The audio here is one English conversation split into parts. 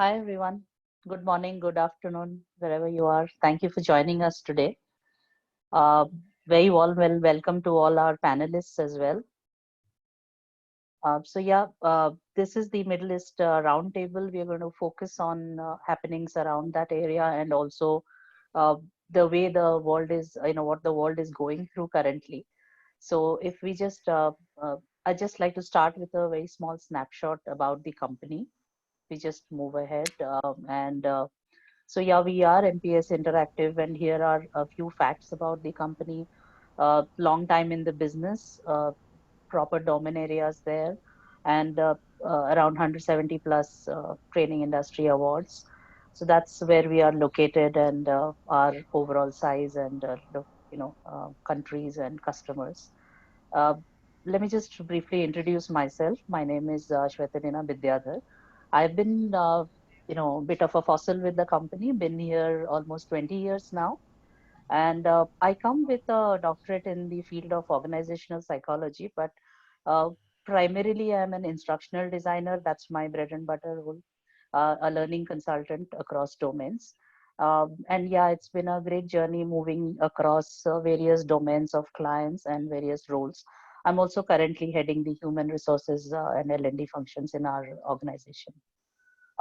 Hi, everyone. Good morning, good afternoon, wherever you are. Thank you for joining us today. Uh, Very welcome to all our panelists as well. This is the Middle East Roundtable. We are going to focus on happenings around that area and also uh, the way the world is, what the world is going through currently. So, if we just, I'd just like to start with a very small snapshot about the company. We just move ahead and So yeah, we are MPS Interactive, and here are a few facts about the company. Long time in the business, proper domain areas there, and around 170 plus training industry awards. So that's where we are located, and our overall size and countries and customers. Uh, Let me just briefly introduce myself. My name is Shwetanina Vidyadhar. I've been, a bit of a fossil with the company, been here almost 20 years now. And I come with a doctorate in the field of organizational psychology, but uh, primarily I'm an instructional designer. That's my bread and butter role, a learning consultant across domains. And yeah, it's been a great journey moving across various domains of clients and various roles. I'm also currently heading the human resources and L&D functions in our organization.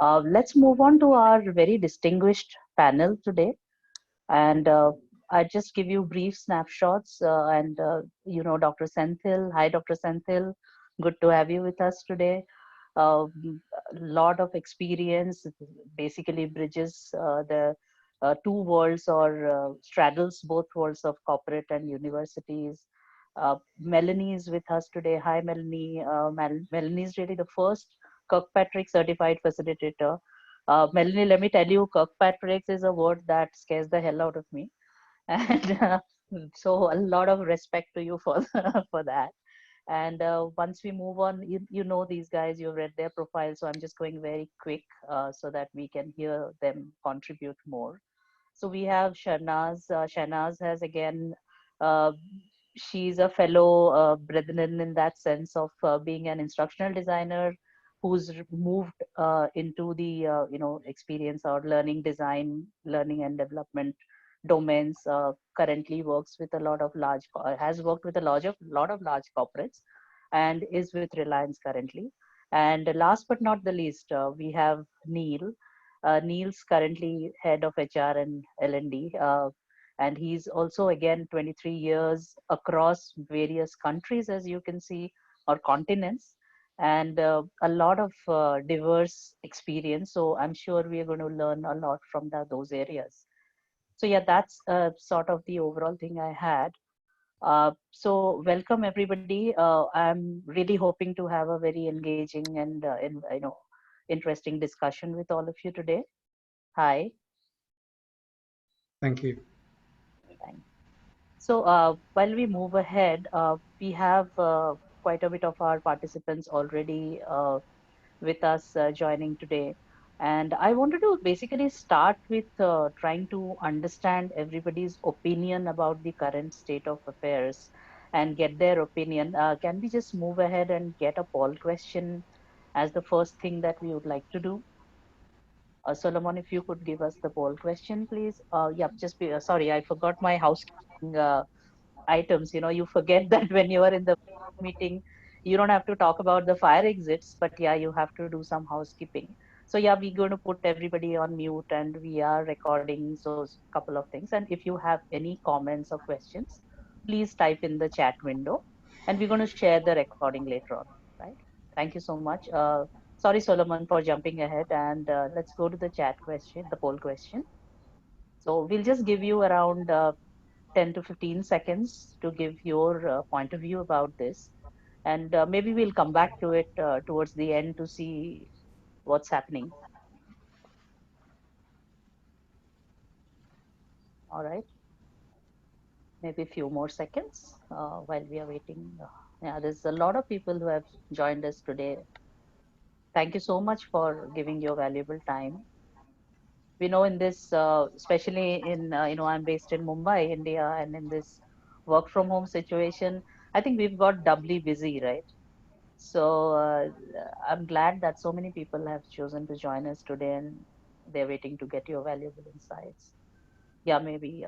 Let's move on to our very distinguished panel today. And I just give you brief snapshots. Dr. Senthil. Hi, Dr. Senthil. Good to have you with us today. A lot of experience, basically bridges the two worlds or straddles both worlds of corporate and universities. Melanie is with us today. Hi, Melanie. Melanie is really the first Kirkpatrick certified facilitator. Melanie, let me tell you, Kirkpatrick is a word that scares the hell out of me, and so a lot of respect to you for for that. And once we move on, you know these guys, you've read their profile, so I'm just going very quick so that we can hear them contribute more. So we have Sharnaz. Sharnaz has again, uh, she's a fellow brethren in that sense of being an instructional designer who's moved into the experience or learning design, learning and development domains. Currently works with a lot of has worked with a lot of large corporates, and is with Reliance currently. And last but not the least, we have Neil. Neil's currently head of HR and L&D, and he's also again 23 years across various countries, as you can see, or continents, and a lot of diverse experience. So I'm sure we are going to learn a lot from those areas. So yeah, that's sort of the overall thing I had. So welcome everybody. I'm really hoping to have a very engaging and interesting discussion with all of you today. Hi. Thank you. Thanks. So while we move ahead, we have quite a bit of our participants already with us joining today. And I wanted to basically start with trying to understand everybody's opinion about the current state of affairs and get their opinion. Can we just move ahead and get a poll question as the first thing that we would like to do? Solomon, if you could give us the poll question, please. Yeah, just be sorry, I forgot my housekeeping items. You know, you forget that when you are in the meeting, you don't have to talk about the fire exits, but yeah, you have to do some housekeeping. So yeah, we're going to put everybody on mute, and we are recording so couple of things. And if you have any comments or questions, please type in the chat window, and we're going to share the recording later on. Right? Thank you so much. Sorry, Solomon, for jumping ahead, and let's go to the chat question, the poll question. So we'll just give you around 10 to 15 seconds to give your point of view about this. And maybe we'll come back to it towards the end to see what's happening. All right. Maybe a few more seconds while we are waiting. Yeah, there's a lot of people who have joined us today. Thank you so much for giving your valuable time. We know in this, especially in, I'm based in Mumbai, India, and in this work from home situation, I think we've got doubly busy, right? So I'm glad that so many people have chosen to join us today, and they're waiting to get your valuable insights. Yeah, maybe.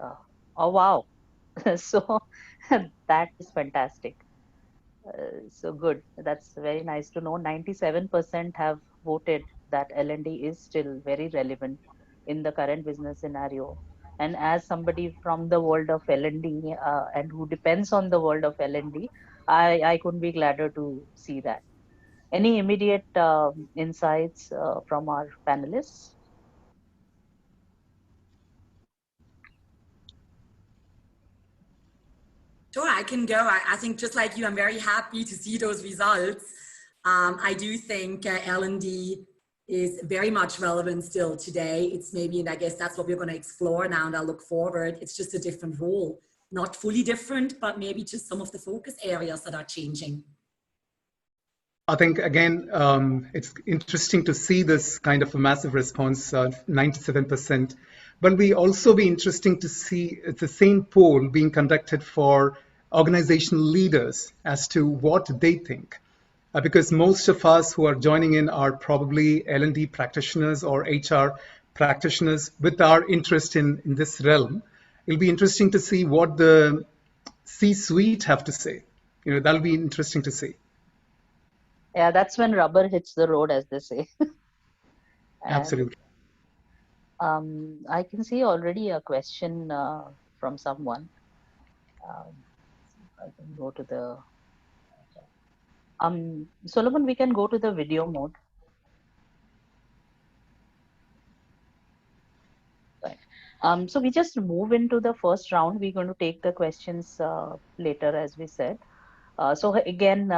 Oh, wow. So that is fantastic. So good. That's very nice to know. 97% have voted that L&D is still very relevant in the current business scenario. And as somebody from the world of L&D and who depends on the world of L&D, I couldn't be gladder to see that. Any immediate insights from our panelists? Sure, I can go. I think just like you, I'm very happy to see those results. I do think L&D is very much relevant still today. It's maybe, and I guess that's what we're going to explore now, and I'll look forward. It's just a different role, not fully different, but maybe just some of the focus areas that are changing. I think, again, it's interesting to see this kind of a massive response, 97%. But we also be interesting to see it's the same poll being conducted for organizational leaders as to what they think. Because most of us who are joining in are probably L&D practitioners or HR practitioners with our interest in this realm. It'll be interesting to see what the C-suite have to say. That'll be interesting to see. Yeah, that's when rubber hits the road, as they say. And Absolutely. I can see already a question from someone. I can go to the Solomon, we can go to the video mode. Right. So we just move into the first round. We're going to take the questions later, as we said. So again,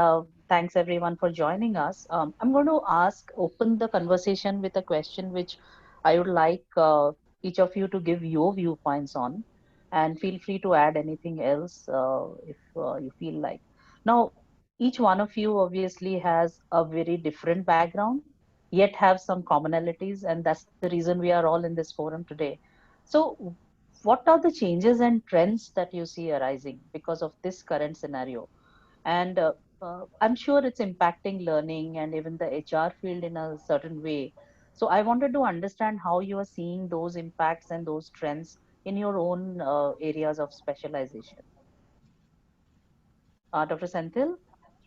thanks everyone for joining us. I'm going to open the conversation with a question which I would like each of you to give your viewpoints on, and feel free to add anything else if you feel like. Now, each one of you obviously has a very different background, yet have some commonalities, and that's the reason we are all in this forum today. So, what are the changes and trends that you see arising because of this current scenario? And I'm sure it's impacting learning and even the HR field in a certain way. So I wanted to understand how you are seeing those impacts and those trends in your own areas of specialization. Dr. Senthil?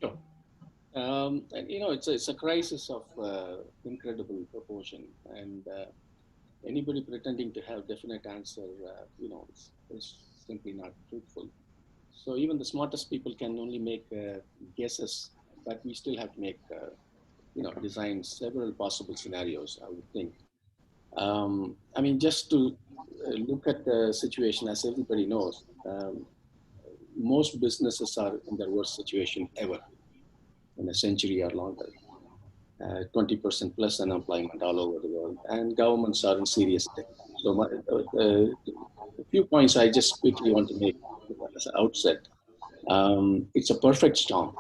Sure. And it's a crisis of incredible proportion, and anybody pretending to have definite answer, is simply not truthful. So even the smartest people can only make guesses, but we still have to make, design several possible scenarios, I would think. Just to look at the situation, as everybody knows, most businesses are in their worst situation ever in a century or longer. 20% plus unemployment all over the world, and governments are in serious debt. So a few points I just quickly want to make as an outset. It's a perfect storm,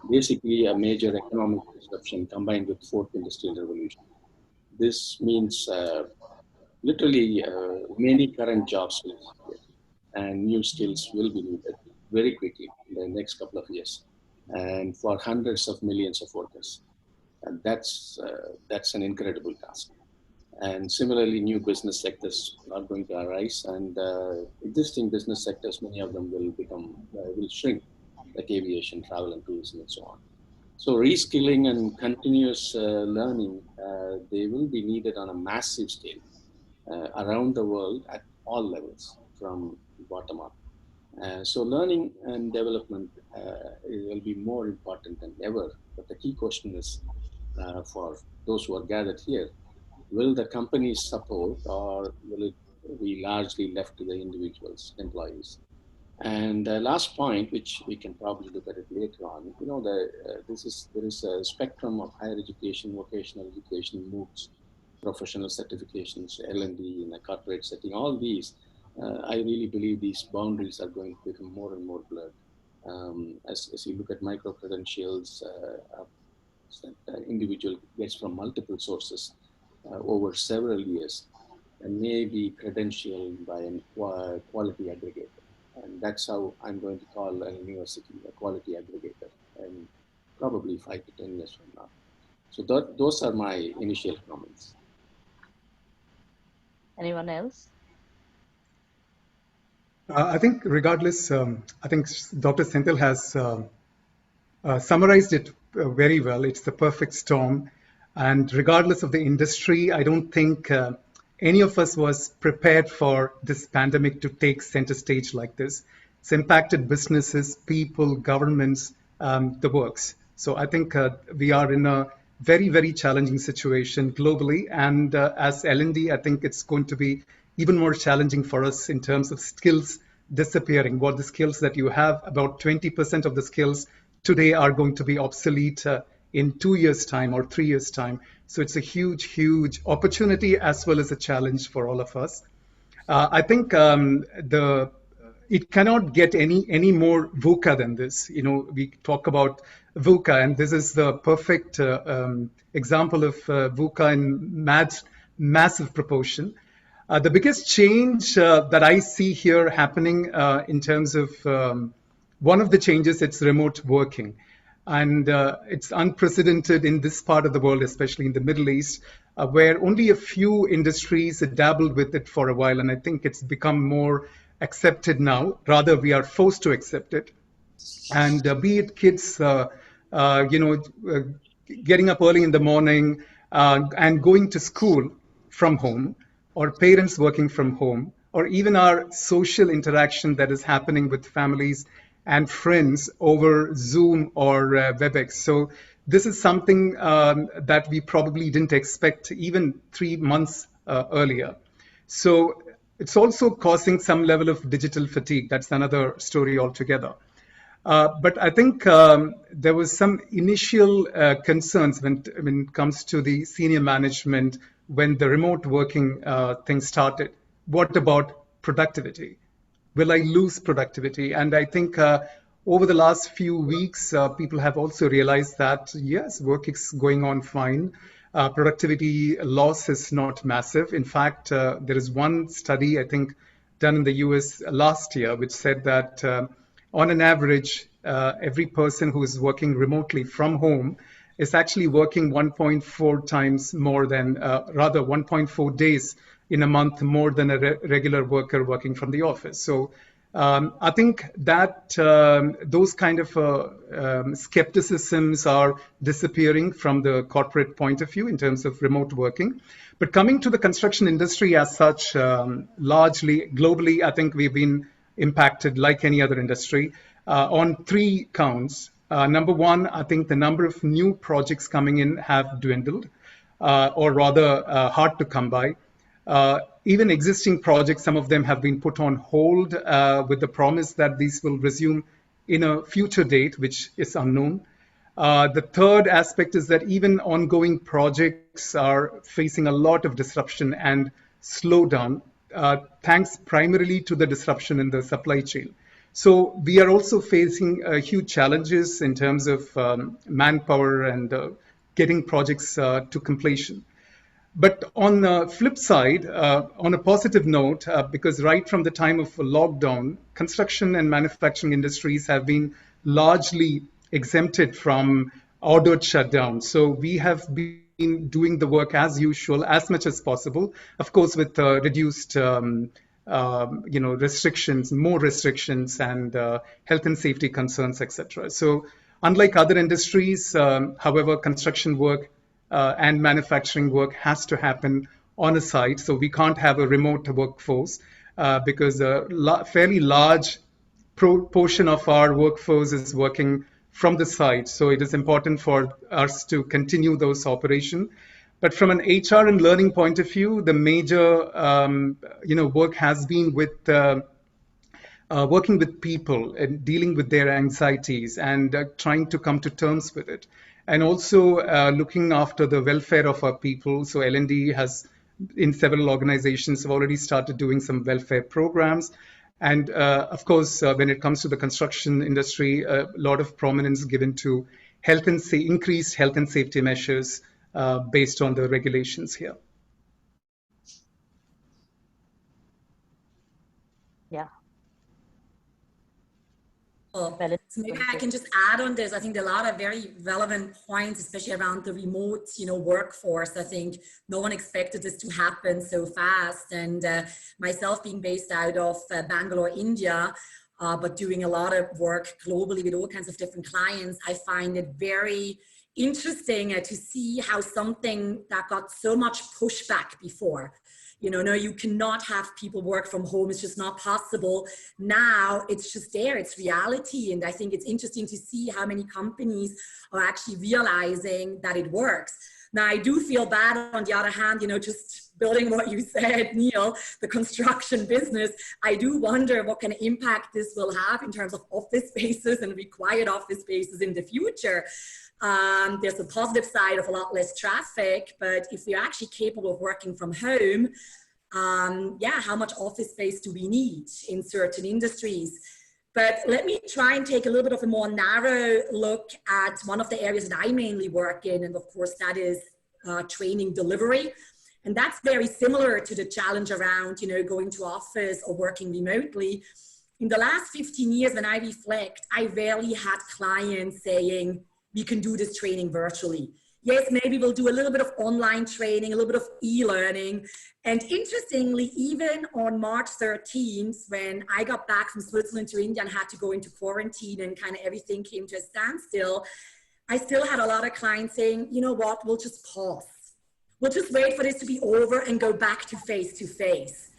basically a major economic disruption combined with fourth industrial revolution. This means literally many current jobs will disappear, and new skills will be needed very quickly in the next couple of years, and for hundreds of millions of workers. And that's an incredible task. And similarly, new business sectors are going to arise, and existing business sectors, many of them will shrink, like aviation, travel, and tourism, and so on. So reskilling and continuous learning, they will be needed on a massive scale around the world at all levels, from bottom up. So learning and development will be more important than ever. But the key question is, for those who are gathered here, will the companies support, or will it be largely left to the individuals, employees? And the last point, which we can probably look at it later on, there is a spectrum of higher education, vocational education, MOOCs, professional certifications, L&D in a corporate setting. All these, I really believe these boundaries are going to become more and more blurred. As you look at micro credentials, that individual gets from multiple sources over several years, and may be credentialed by a quality aggregator. And that's how I'm going to call a university a quality aggregator. And probably 5 to 10 years from now. So those are my initial comments. Anyone else? I think regardless, I think Dr. Senthil has summarized it very well. It's the perfect storm. And regardless of the industry, I don't think any of us was prepared for this pandemic to take center stage like this. It's impacted businesses, people, governments, the works. So I think we are in a very, very challenging situation globally. And as L&D, I think it's going to be even more challenging for us in terms of skills disappearing. What the skills that you have, about 20% of the skills today are going to be obsolete in 2 years' time or 3 years' time. So it's a huge, huge opportunity as well as a challenge for all of us. I think it cannot get any more VUCA than this. You know, we talk about VUCA, and this is the perfect example of VUCA in massive proportion. The biggest change that I see here happening in terms of one of the changes, it's remote working. And it's unprecedented in this part of the world, especially in the Middle East, where only a few industries dabbled with it for a while. And I think it's become more accepted now. Rather, we are forced to accept it. And be it kids, getting up early in the morning and going to school from home, or parents working from home, or even our social interaction that is happening with families and friends over Zoom or WebEx. So this is something that we probably didn't expect even 3 months earlier. So it's also causing some level of digital fatigue. That's another story altogether. But I think there was some initial concerns when it comes to the senior management when the remote working thing started. What about productivity? Will I lose productivity? And I think over the last few weeks, people have also realized that, yes, work is going on fine. Productivity loss is not massive. In fact, there is one study, I think, done in the US last year, which said that on an average, every person who is working remotely from home is actually working 1.4 times more than, rather 1.4 days in a month more than a regular worker working from the office. So I think that those kind of skepticisms are disappearing from the corporate point of view in terms of remote working. But coming to the construction industry as such, largely globally, I think we've been impacted like any other industry on three counts. Number one, I think the number of new projects coming in have dwindled, or rather hard to come by. Even existing projects, some of them have been put on hold with the promise that these will resume in a future date, which is unknown. The third aspect is that even ongoing projects are facing a lot of disruption and slowdown, thanks primarily to the disruption in the supply chain. So we are also facing huge challenges in terms of manpower and getting projects to completion. But on the flip side, on a positive note, because right from the time of lockdown, construction and manufacturing industries have been largely exempted from ordered shutdown. So we have been doing the work as usual, as much as possible, of course, with reduced restrictions, more restrictions, and health and safety concerns, etc. So unlike other industries, however, construction work and manufacturing work has to happen on a site. So we can't have a remote workforce because a fairly large portion of our workforce is working from the site. So it is important for us to continue those operations. But from an HR and learning point of view, the major work has been with working with people and dealing with their anxieties and trying to come to terms with it. And also looking after the welfare of our people. So L&D has, in several organizations, have already started doing some welfare programs. And of course, when it comes to the construction industry, a lot of prominence given to increased health and safety measures based on the regulations here. Yeah. Melanie, So maybe going I to- can just add on this. I think there are a lot of very relevant points, especially around the remote, workforce. I think no one expected this to happen so fast. And myself being based out of Bangalore, India, but doing a lot of work globally with all kinds of different clients, I find it very interesting to see how something that got so much pushback before, no, you cannot have people work from home. It's just not possible. Now it's just there, it's reality. And I think it's interesting to see how many companies are actually realizing that it works. Now, I do feel bad on the other hand, just building what you said, Neil, the construction business. I do wonder what kind of impact this will have in terms of office spaces and required office spaces in the future. There's a positive side of a lot less traffic, but if we're actually capable of working from home, how much office space do we need in certain industries? But let me try and take a little bit of a more narrow look at one of the areas that I mainly work in, and of course that is training delivery. And that's very similar to the challenge around, going to office or working remotely. In the last 15 years, when I reflect, I rarely had clients saying, we can do this training virtually. Yes, maybe we'll do a little bit of online training, a little bit of e-learning. And interestingly, even on March 13th, when I got back from Switzerland to India and had to go into quarantine and kind of everything came to a standstill, I still had a lot of clients saying, you know what, we'll just pause. We'll just wait for this to be over and go back to face-to-face.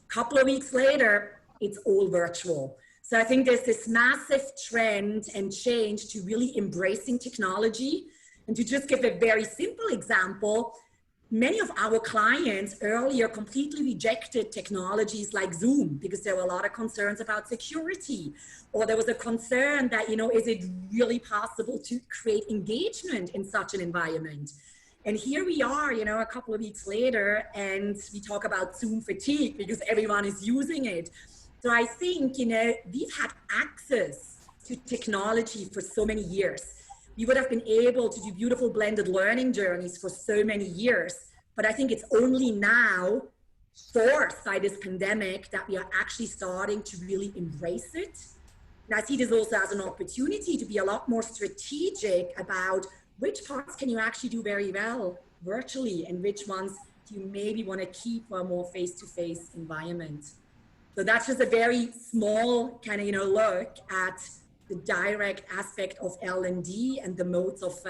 A couple of weeks later, it's all virtual. So I think there's this massive trend and change to really embracing technology. And to just give a very simple example, many of our clients earlier completely rejected technologies like Zoom because there were a lot of concerns about security, or there was a concern that, is it really possible to create engagement in such an environment? And here we are, a couple of weeks later, and we talk about Zoom fatigue because everyone is using it. So I think, we've had access to technology for so many years. We would have been able to do beautiful blended learning journeys for so many years. But I think it's only now, forced by this pandemic, that we are actually starting to really embrace it. And I see this also as an opportunity to be a lot more strategic about which parts can you actually do very well virtually and which ones do you maybe want to keep for a more face-to-face environment. So that's just a very small kind of, look at the direct aspect of L&D and the modes of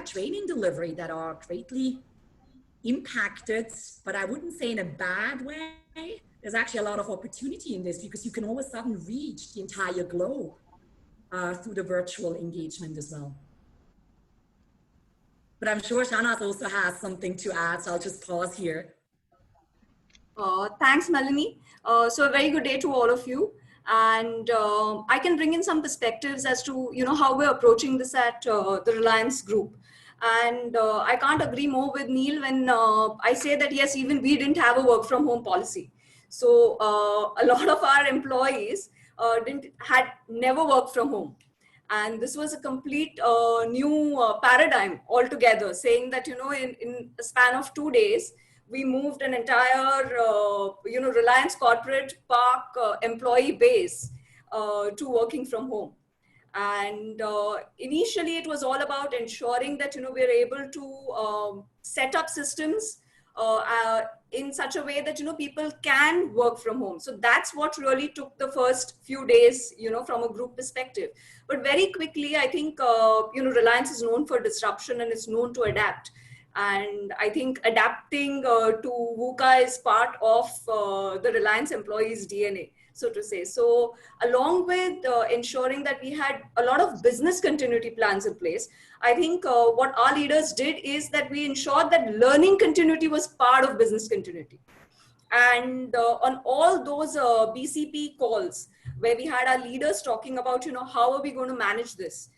training delivery that are greatly impacted, but I wouldn't say in a bad way. There's actually a lot of opportunity in this because you can all of a sudden reach the entire globe through the virtual engagement as well. But I'm sure Shahnaz also has something to add, so I'll just pause here. Thanks, Melanie. So a very good day to all of you. And I can bring in some perspectives as to, how we're approaching this at the Reliance Group. And I can't agree more with Neil when I say that, yes, even we didn't have a work from home policy. So a lot of our employees had never worked from home. And this was a complete new paradigm altogether, saying that, in a span of 2 days, we moved an entire, Reliance Corporate Park employee base to working from home. And initially, it was all about ensuring that, we're able to set up systems in such a way that, people can work from home. So that's what really took the first few days, from a group perspective. But very quickly, I think, Reliance is known for disruption and is known to adapt. And I think adapting to VUCA is part of the Reliance employees' DNA, so to say. So along with ensuring that we had a lot of business continuity plans in place, I think what our leaders did is that we ensured that learning continuity was part of business continuity. And on all those BCP calls where we had our leaders talking about, how are we going to manage this?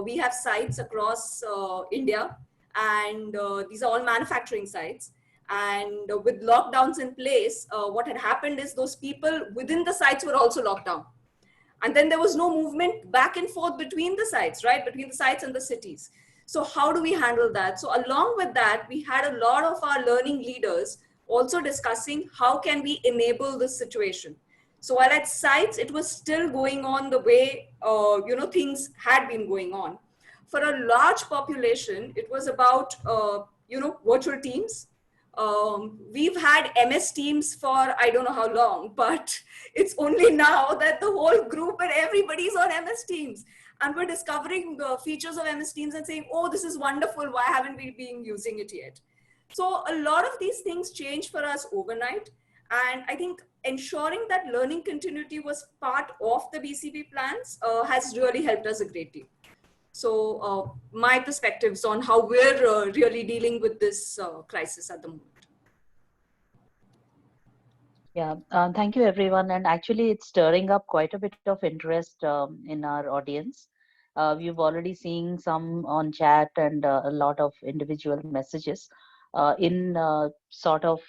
We have sites across India. And these are all manufacturing sites. And with lockdowns in place, what had happened is those people within the sites were also locked down. And then there was no movement back and forth between the sites, right? Between the sites and the cities. So how do we handle that? So along with that, we had a lot of our learning leaders also discussing how can we enable this situation. So while at sites, it was still going on the way, things had been going on. For a large population, it was about, virtual teams. We've had MS Teams for I don't know how long, but it's only now that the whole group and everybody's on MS Teams. And we're discovering features of MS Teams and saying, oh, this is wonderful. Why haven't we been using it yet? So a lot of these things changed for us overnight. And I think ensuring that learning continuity was part of the BCP plans has really helped us a great deal. So my perspectives on how we're really dealing with this crisis at the moment. Yeah, thank you everyone. And actually, it's stirring up quite a bit of interest in our audience. We've already seen some on chat and a lot of individual messages. In sort of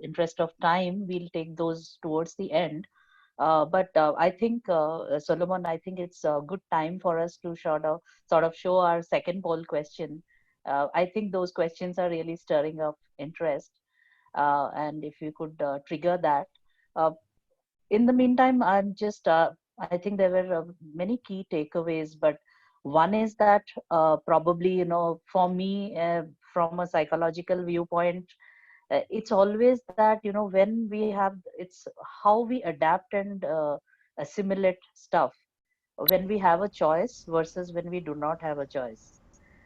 interest of time, we'll take those towards the end. But I think, Solomon, I think it's a good time for us to sort of show our second poll question. I think those questions are really stirring up interest. And if you could trigger that. Uh, in the meantime, I think there were many key takeaways, but one is that probably, for me, from a psychological viewpoint, it's always that, when we have, it's how we adapt and assimilate stuff when we have a choice versus when we do not have a choice.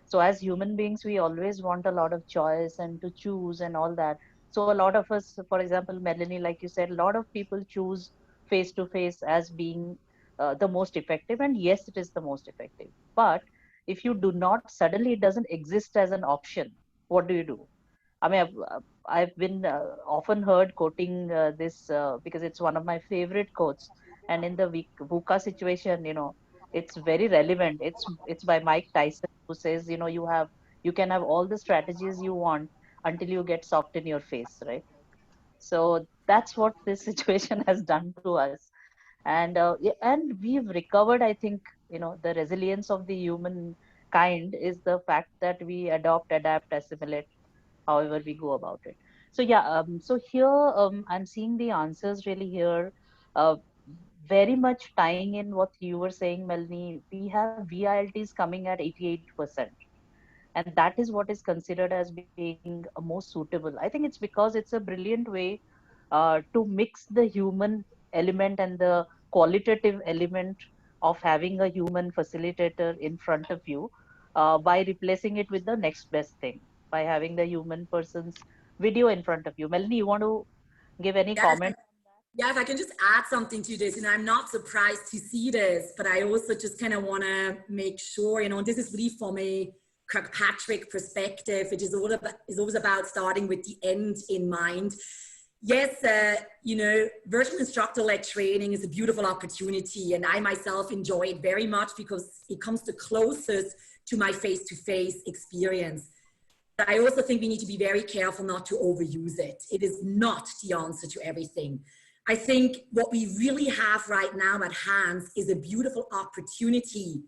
So as human beings, we always want a lot of choice and to choose and all that. So a lot of us, for example, Melanie, like you said, a lot of people choose face to face as being the most effective, and yes, it is the most effective. But if you do not, suddenly it doesn't exist as an option, what do you do? I mean, I've been often heard quoting this because it's one of my favorite quotes. And in the VUCA situation, it's very relevant. It's by Mike Tyson, who says, you can have all the strategies you want until you get socked in your face, right? So that's what this situation has done to us. And yeah, and we've recovered, I think, the resilience of the human kind is the fact that we adopt, adapt, assimilate however we go about it. So yeah, so here I'm seeing the answers really here, uh, very much tying in what you were saying, Melanie. We have VILTs coming at 88%, and that is what is considered as being most suitable. I think it's because it's a brilliant way to mix the human element and the qualitative element of having a human facilitator in front of you, by replacing it with the next best thing, by having the human person's video in front of you. Melanie, you want to give any Yeah, comment? yeah, if I can just add something to this, I'm not surprised to see this, but I also just kind of want to make sure, this is really from a Kirkpatrick perspective, which is always about starting with the end in mind. Yes, virtual instructor-led training is a beautiful opportunity, and I myself enjoy it very much because it comes the closest to my face-to-face experience. But I also think we need to be very careful not to overuse it. It is not the answer to everything. I think what we really have right now at hands is a beautiful opportunity.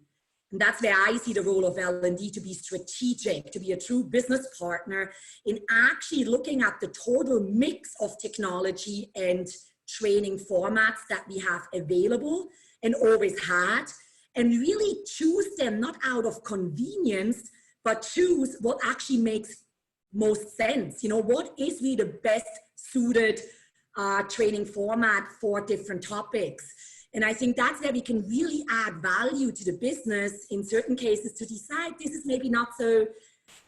And that's where I see the role of L&D, to be strategic, to be a true business partner in actually looking at the total mix of technology and training formats that we have available and always had, and really choose them not out of convenience, but choose what actually makes most sense. What is really the best suited training format for different topics. And I think that's where we can really add value to the business in certain cases to decide this is maybe not so,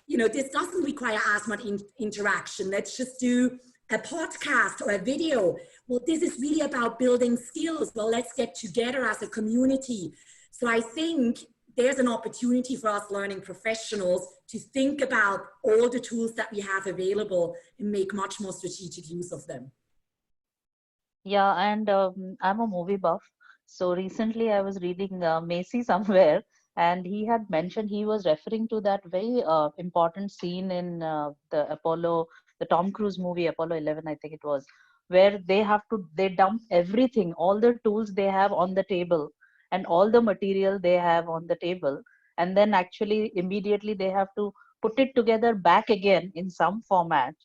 this doesn't require as much interaction. Let's just do a podcast or a video. Well, this is really about building skills. Well, let's get together as a community. So I think there's an opportunity for us learning professionals to think about all the tools that we have available and make much more strategic use of them. Yeah, and I'm a movie buff. So recently I was reading Macy somewhere, and he had mentioned, he was referring to that very important scene in the Tom Cruise movie, Apollo 11, I think it was, where they dump everything, all the tools they have on the table and all the material they have on the table. And then actually immediately they have to put it together back again in some format,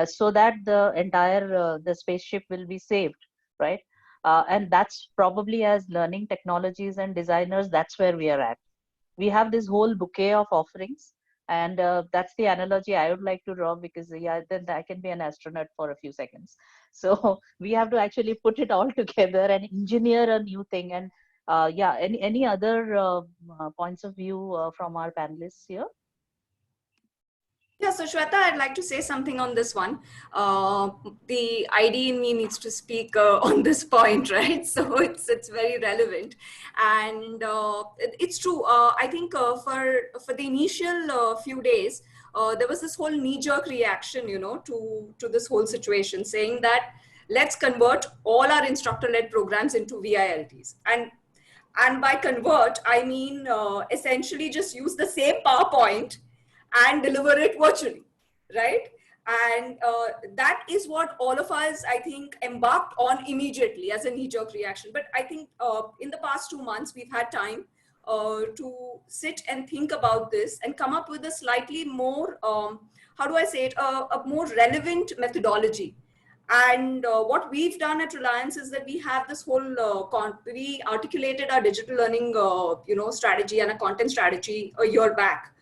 so that the entire the spaceship will be saved, right? And that's probably, as learning technologies and designers, that's where we are at. We have this whole bouquet of offerings, and that's the analogy I would like to draw, because yeah, then I can be an astronaut for a few seconds. So we have to actually put it all together and engineer a new thing. And yeah, any other points of view from our panelists here? Yeah, so Shweta, I'd like to say something on this one. The ID in me needs to speak on this point, right? So it's very relevant, and it's true. I think for the initial few days, there was this whole knee-jerk reaction, to this whole situation, saying that let's convert all our instructor-led programs into VILTs, and by convert, I mean essentially just use the same PowerPoint and deliver it virtually, right? And that is what all of us, I think, embarked on immediately as a knee-jerk reaction. But I think in the past 2 months, we've had time to sit and think about this and come up with a slightly more, how do I say it, a more relevant methodology. And what we've done at Reliance is that we have this whole, we articulated our digital learning, strategy and a content strategy a year back,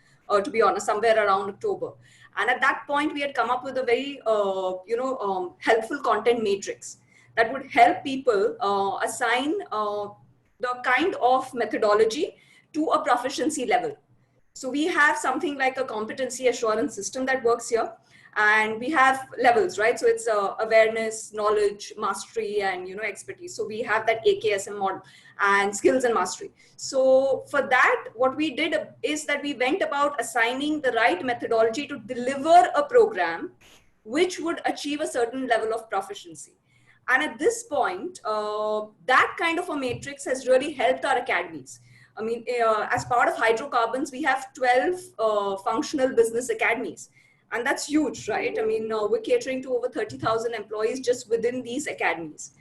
to be honest, somewhere around October. And at that point, we had come up with a very, helpful content matrix that would help people assign the kind of methodology to a proficiency level. So we have something like a competency assurance system that works here. And we have levels, right? So it's awareness, knowledge, mastery, and expertise. So we have that AKSM model and skills and mastery. So for that, what we did is that we went about assigning the right methodology to deliver a program which would achieve a certain level of proficiency. And at this point, that kind of a matrix has really helped our academies. I mean, as part of hydrocarbons, we have 12 functional business academies. And that's huge, right? I mean, we're catering to over 30,000 employees just within these academies.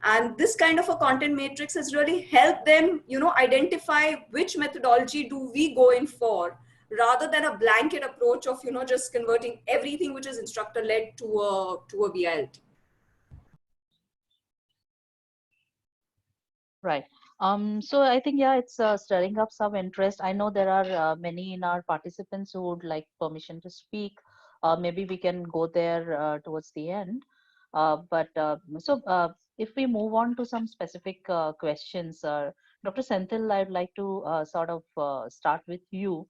And this kind of a content matrix has really helped them, identify which methodology do we go in for, rather than a blanket approach of, just converting everything which is instructor-led to a VILT. Right. So I think, yeah, it's stirring up some interest. I know there are many in our participants who would like permission to speak. Maybe we can go there towards the end. If we move on to some specific questions, Dr. Senthil, I'd like to sort of start with you.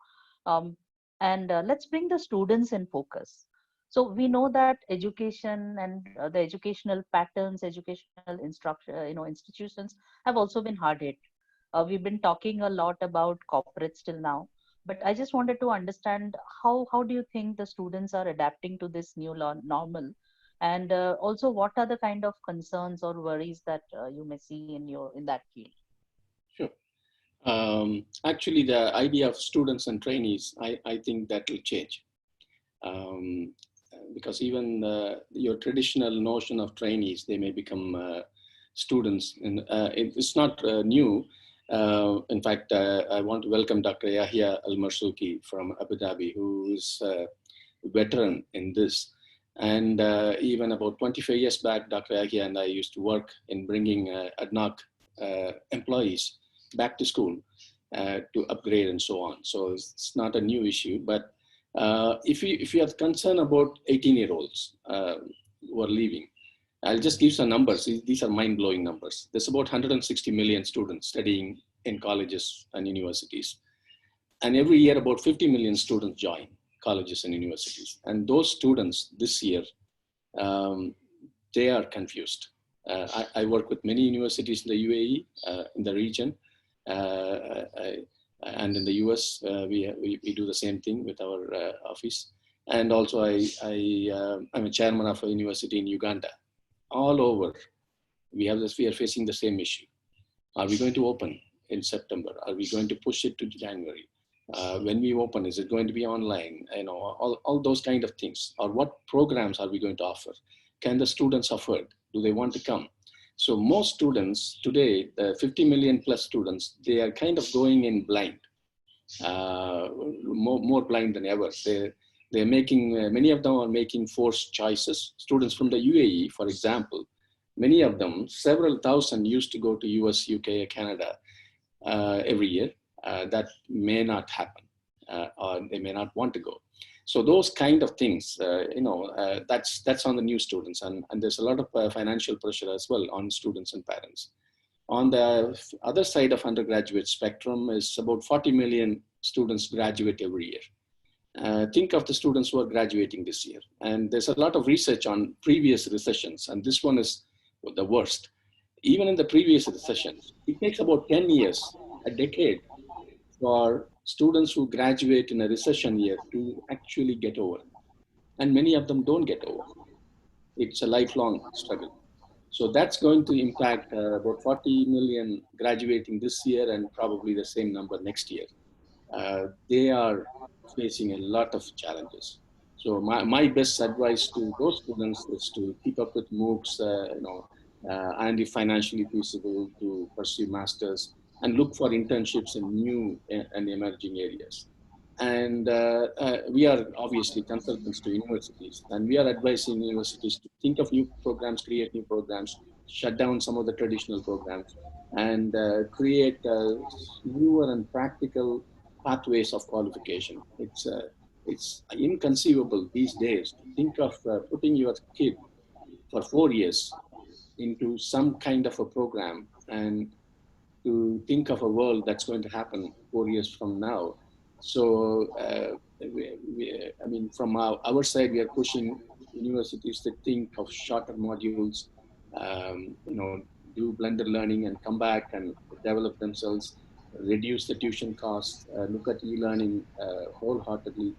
And let's bring the students in focus. So we know that education and the educational patterns, educational instruction, institutions have also been hard hit. We've been talking a lot about corporates till now, but I just wanted to understand how do you think the students are adapting to this new normal, and also what are the kind of concerns or worries that you may see in that field? Sure. Actually, the idea of students and trainees, I think that will change. Because even your traditional notion of trainees, they may become students, and it's not new. In fact, I want to welcome Dr. Yahya Al-Marsouki from Abu Dhabi, who is a veteran in this. And even about 25 years back, Dr. Yahya and I used to work in bringing ADNOC employees back to school to upgrade and so on. So it's not a new issue, but if you are concerned about 18-year-olds who are leaving, I'll just give some numbers. These are mind-blowing numbers. There's about 160 million students studying in colleges and universities. And every year, about 50 million students join colleges and universities. And those students this year, they are confused. I work with many universities in the UAE, in the region. And in the US, we do the same thing with our office. And also I'm a chairman of a university in Uganda. All over, we are facing the same issue. Are we going to open in September? Are we going to push it to January? When we open, is it going to be online? All those kind of things. Or what programs are we going to offer? Can the students afford? Do they want to come? So most students today, the 50 million plus students, they are kind of going in blind, more blind than ever. They're making, many of them are making forced choices. Students from the UAE, for example, Many of them, several thousand, used to go to US, UK, Canada every year. That may not happen, or they may not want to go. So those kind of things, that's on the new students, and there's a lot of financial pressure as well on students and parents. On the other side of undergraduate spectrum is about 40 million students graduate every year. Think of the students who are graduating this year. And there's a lot of research on previous recessions, and this one is the worst. Even in the previous recessions, it takes about 10 years, a decade, for students who graduate in a recession year to actually get over. And many of them don't get over. It's a lifelong struggle. So that's going to impact about 40 million graduating this year and probably the same number next year. They are facing a lot of challenges. So my best advice to those students is to keep up with MOOCs, and if financially feasible, to pursue masters and look for internships in new and emerging areas. And we are obviously consultants to universities, and we are advising universities to think of new programs, create new programs, shut down some of the traditional programs, and create newer and practical pathways of qualification. It's inconceivable these days to think of putting your kid for 4 years into some kind of a program and to think of a world that's going to happen 4 years from now. So, I mean, from our side, we are pushing universities to think of shorter modules, do blended learning and come back and develop themselves, reduce the tuition costs, look at e-learning wholeheartedly,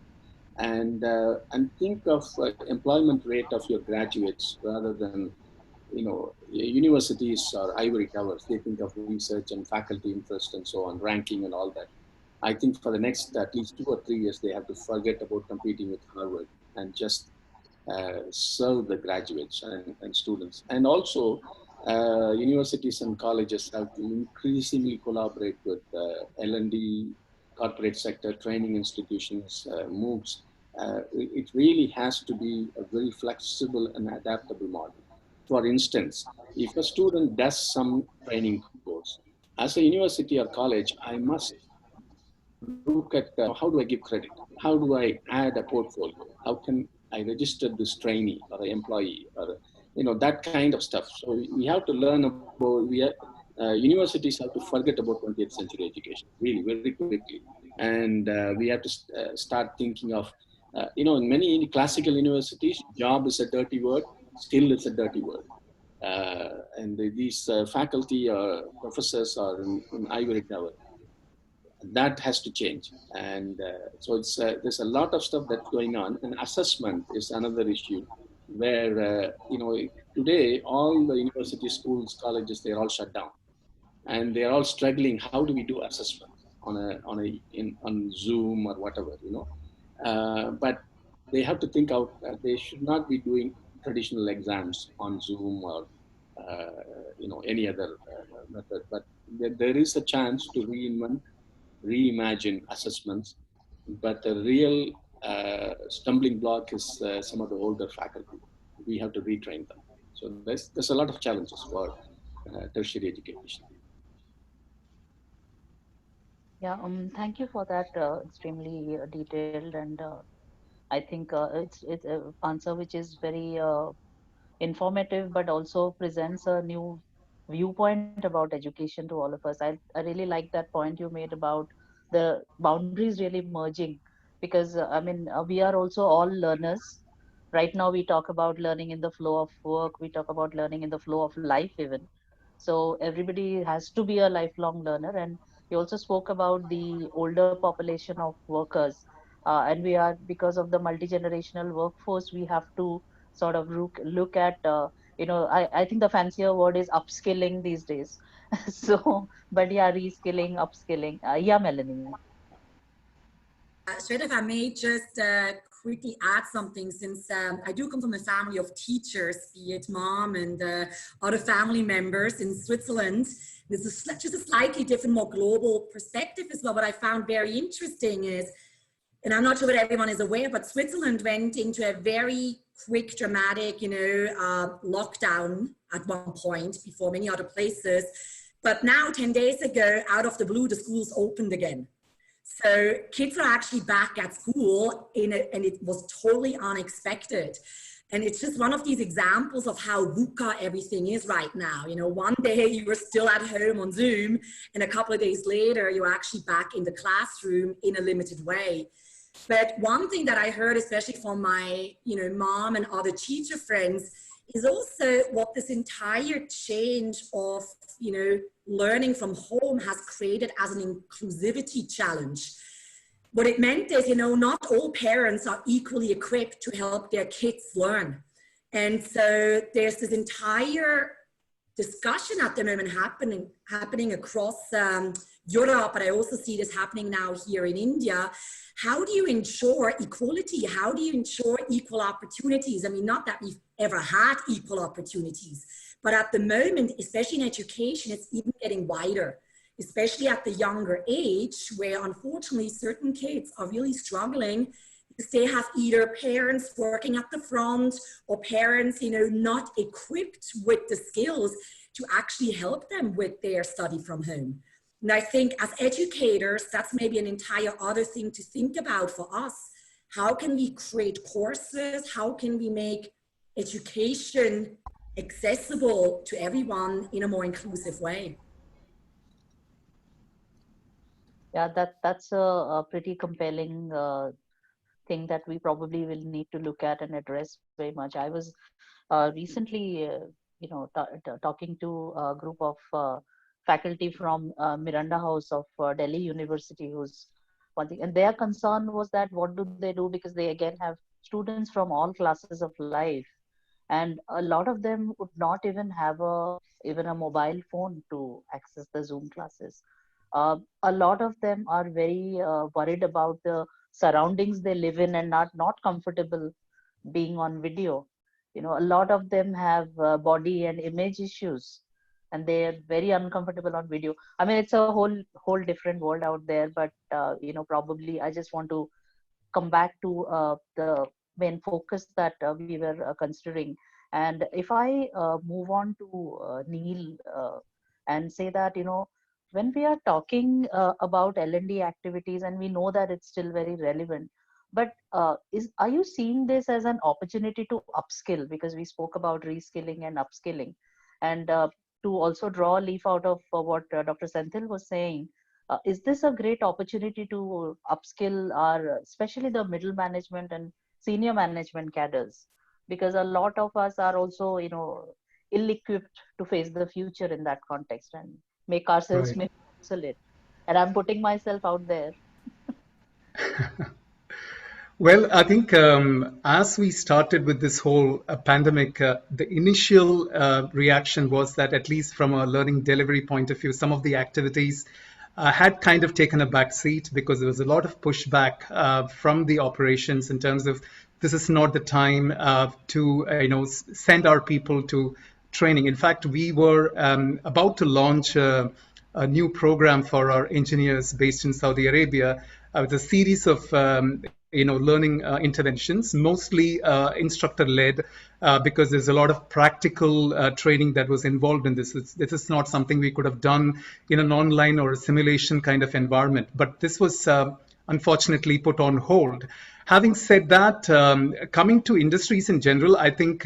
and think of employment rate of your graduates rather than, universities are ivory towers. They think of research and faculty interest and so on, ranking and all that. I think for the next at least 2 or 3 years, they have to forget about competing with Harvard and just serve the graduates and students. And also, universities and colleges have to increasingly collaborate with L&D, corporate sector, training institutions, MOOCs. It really has to be a very flexible and adaptable model. For instance, if a student does some training course, as a university or college, I must look at how do I give credit? How do I add a portfolio? How can I register this trainee or an employee, or that kind of stuff. So we have to learn about, universities have to forget about 20th century education really very quickly. And we have to start thinking of, in many classical universities, job is a dirty word, skill is a dirty word. And these faculty or professors are in ivory tower. That has to change. And so there's a lot of stuff that's going on. And assessment is another issue where, today all the university schools, colleges, they're all shut down. And they're all struggling. How do we do assessment on Zoom or whatever, but they have to think out, they should not be doing traditional exams on Zoom or, any other method. But there is a chance to reimagine assessments, but the real stumbling block is some of the older faculty. We have to retrain them. So there's a lot of challenges for tertiary education. Yeah, thank you for that extremely detailed and I think it's an answer which is very informative, but also presents a new viewpoint about education to all of us. I really like that point you made about the boundaries really merging, because I mean, we are also all learners. Right now, we talk about learning in the flow of work, we talk about learning in the flow of life, even. So, everybody has to be a lifelong learner. And you also spoke about the older population of workers. And we are, because of the multi generational workforce, we have to sort of look at I think the fancier word is upskilling these days. So but yeah, reskilling, upskilling. Yeah, Melanie. Shweta, if I may just quickly add something, since I do come from a family of teachers, be it mom and other family members in Switzerland. This is just a slightly different, more global perspective as well. What I found very interesting is, and I'm not sure what everyone is aware, but Switzerland went into a very quick, dramatic, lockdown at one point before many other places. But now 10 days ago, out of the blue, the schools opened again. So kids are actually back at school and it was totally unexpected. And it's just one of these examples of how VUCA everything is right now. You know, one day you were still at home on Zoom, and a couple of days later, you're actually back in the classroom in a limited way. But one thing that I heard, especially from my, mom and other teacher friends, is also what this entire change of, learning from home has created as an inclusivity challenge. What it meant is, not all parents are equally equipped to help their kids learn. And so there's this entire discussion at the moment happening across Europe, but I also see this happening now here in India. How do you ensure equality? How do you ensure equal opportunities? I mean, not that we've ever had equal opportunities, but at the moment, especially in education, it's even getting wider, especially at the younger age, where unfortunately certain kids are really struggling because they have either parents working at the front or parents, not equipped with the skills to actually help them with their study from home. And I think as educators, that's maybe an entire other thing to think about for us. How can we create courses? How can we make education accessible to everyone in a more inclusive way? Yeah, that's a pretty compelling thing that we probably will need to look at and address very much. I was recently, talking to a group of faculty from Miranda House of Delhi University, who's one thing, and their concern was that what do they do, because they again have students from all classes of life, and a lot of them would not even have even a mobile phone to access the Zoom classes. A lot of them are very worried about the surroundings they live in and not comfortable being on video. A lot of them have body and image issues, and they're very uncomfortable on video. I mean, it's a whole different world out there, but probably I just want to come back to the main focus that we were considering. And if I move on to Neil and say that, when we are talking about L&D activities, and we know that it's still very relevant, but are you seeing this as an opportunity to upskill? Because we spoke about reskilling and upskilling, and to also draw a leaf out of what Dr. Senthil was saying, is this a great opportunity to upskill our, especially the middle management and senior management cadres? Because a lot of us are also, ill-equipped to face the future in that context and make ourselves Right. maybe obsolete. And I'm putting myself out there. Well, I think as we started with this whole pandemic, the initial reaction was that, at least from a learning delivery point of view, some of the activities had kind of taken a back seat, because there was a lot of pushback from the operations in terms of, this is not the time to send our people to training. In fact, we were about to launch a new program for our engineers based in Saudi Arabia with a series of learning interventions, mostly instructor-led, because there's a lot of practical training that was involved in this. This is not something we could have done in an online or a simulation kind of environment, but this was unfortunately put on hold. Having said that, coming to industries in general, I think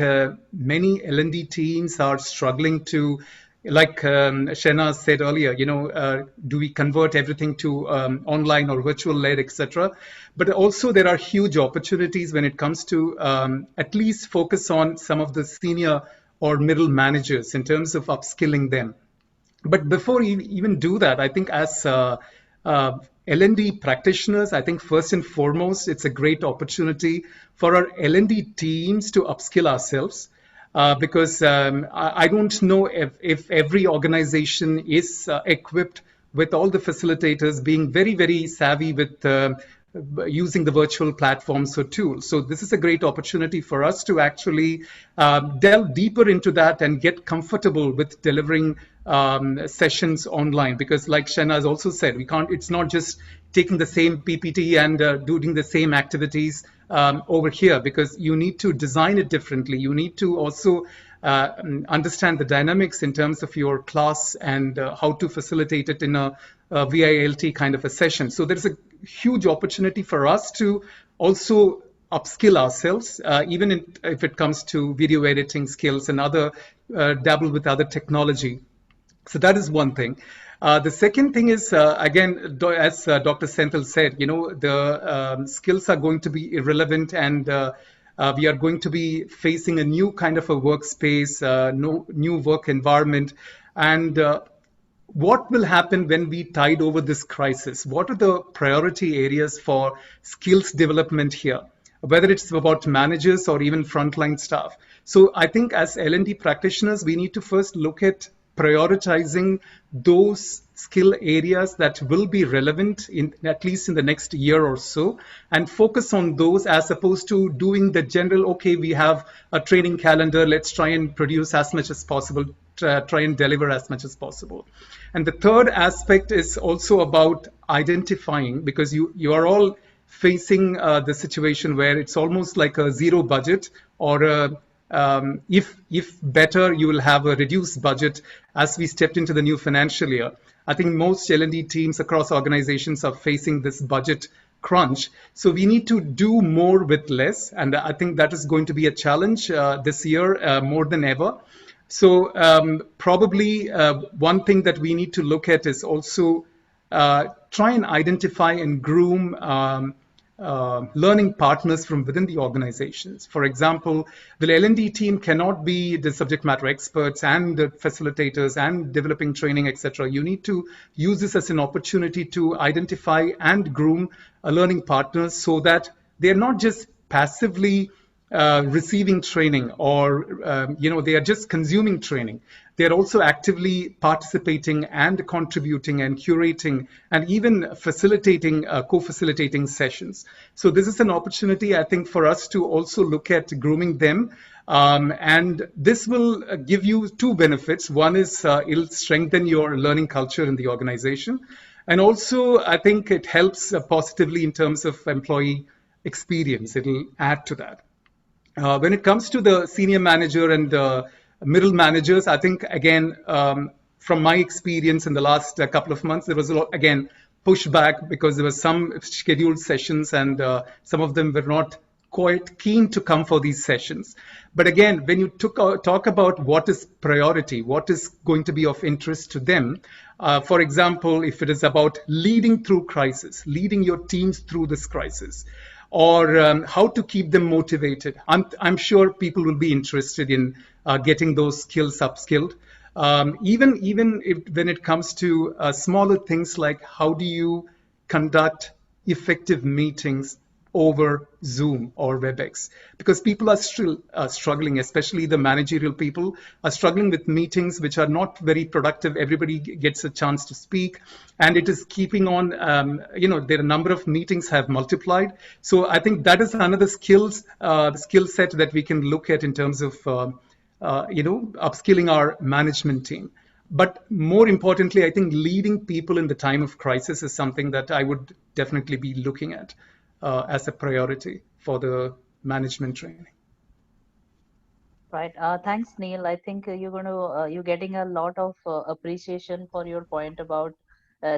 many L&D teams are struggling to, like Shena said earlier, do we convert everything to online or virtual led, etc. But also there are huge opportunities when it comes to at least focus on some of the senior or middle managers in terms of upskilling them. But before you even do that, I think as L&D practitioners, I think first and foremost, it's a great opportunity for our L&D teams to upskill ourselves. Because I don't know if every organization is equipped with all the facilitators being very, very savvy with using the virtual platforms or tools. So this is a great opportunity for us to actually delve deeper into that and get comfortable with delivering sessions online. Because like Shena has also said, it's not just taking the same PPT and doing the same activities over here, because you need to design it differently. You need to also understand the dynamics in terms of your class and how to facilitate it in a VILT kind of a session. So there's a huge opportunity for us to also upskill ourselves, even if it comes to video editing skills and other dabble with other technology. So that is one thing. The second thing is, again, as Dr. Senthil said, the skills are going to be irrelevant, and we are going to be facing a new kind of a workspace, new work environment. And what will happen when we tide over this crisis? What are the priority areas for skills development here, whether it's about managers or even frontline staff? So I think as L&D practitioners, we need to first look at prioritizing those skill areas that will be relevant in at least in the next year or so, and focus on those, as opposed to doing the general, okay, we have a training calendar, let's try and produce as much as possible, try and deliver as much as possible. And the third aspect is also about identifying, because you are all facing the situation where it's almost like a zero budget, or if better, you will have a reduced budget as we stepped into the new financial year. I think most L&D teams across organizations are facing this budget crunch. So we need to do more with less. And I think that is going to be a challenge this year more than ever. So probably one thing that we need to look at is also try and identify and groom learning partners from within the organizations. For example, the L&D team cannot be the subject matter experts and the facilitators and developing training, etc. You need to use this as an opportunity to identify and groom learning partners, so that they're not just passively receiving training, or they are just consuming training. They are also actively participating and contributing and curating and even facilitating, co-facilitating sessions. So this is an opportunity, I think, for us to also look at grooming them. And this will give you two benefits. One is it'll strengthen your learning culture in the organization. And also, I think it helps positively in terms of employee experience. It'll add to that. When it comes to the senior manager and middle managers, I think, again, from my experience in the last couple of months, there was a lot, again, pushback, because there were some scheduled sessions and some of them were not quite keen to come for these sessions. But again, when you talk about what is priority, what is going to be of interest to them, for example, if it is about leading through crisis, leading your teams through this crisis, or how to keep them motivated, I'm sure people will be interested in getting those skills upskilled. Even if, when it comes to smaller things like how do you conduct effective meetings over Zoom or WebEx, because people are still struggling, especially the managerial people are struggling with meetings which are not very productive. Everybody gets a chance to speak, and it is keeping on, there are a number of meetings have multiplied. So I think that is another skill set that we can look at in terms of, upskilling our management team. But more importantly, I think leading people in the time of crisis is something that I would definitely be looking at as a priority for the management training. Right. Thanks, Neil. I think you're getting a lot of appreciation for your point about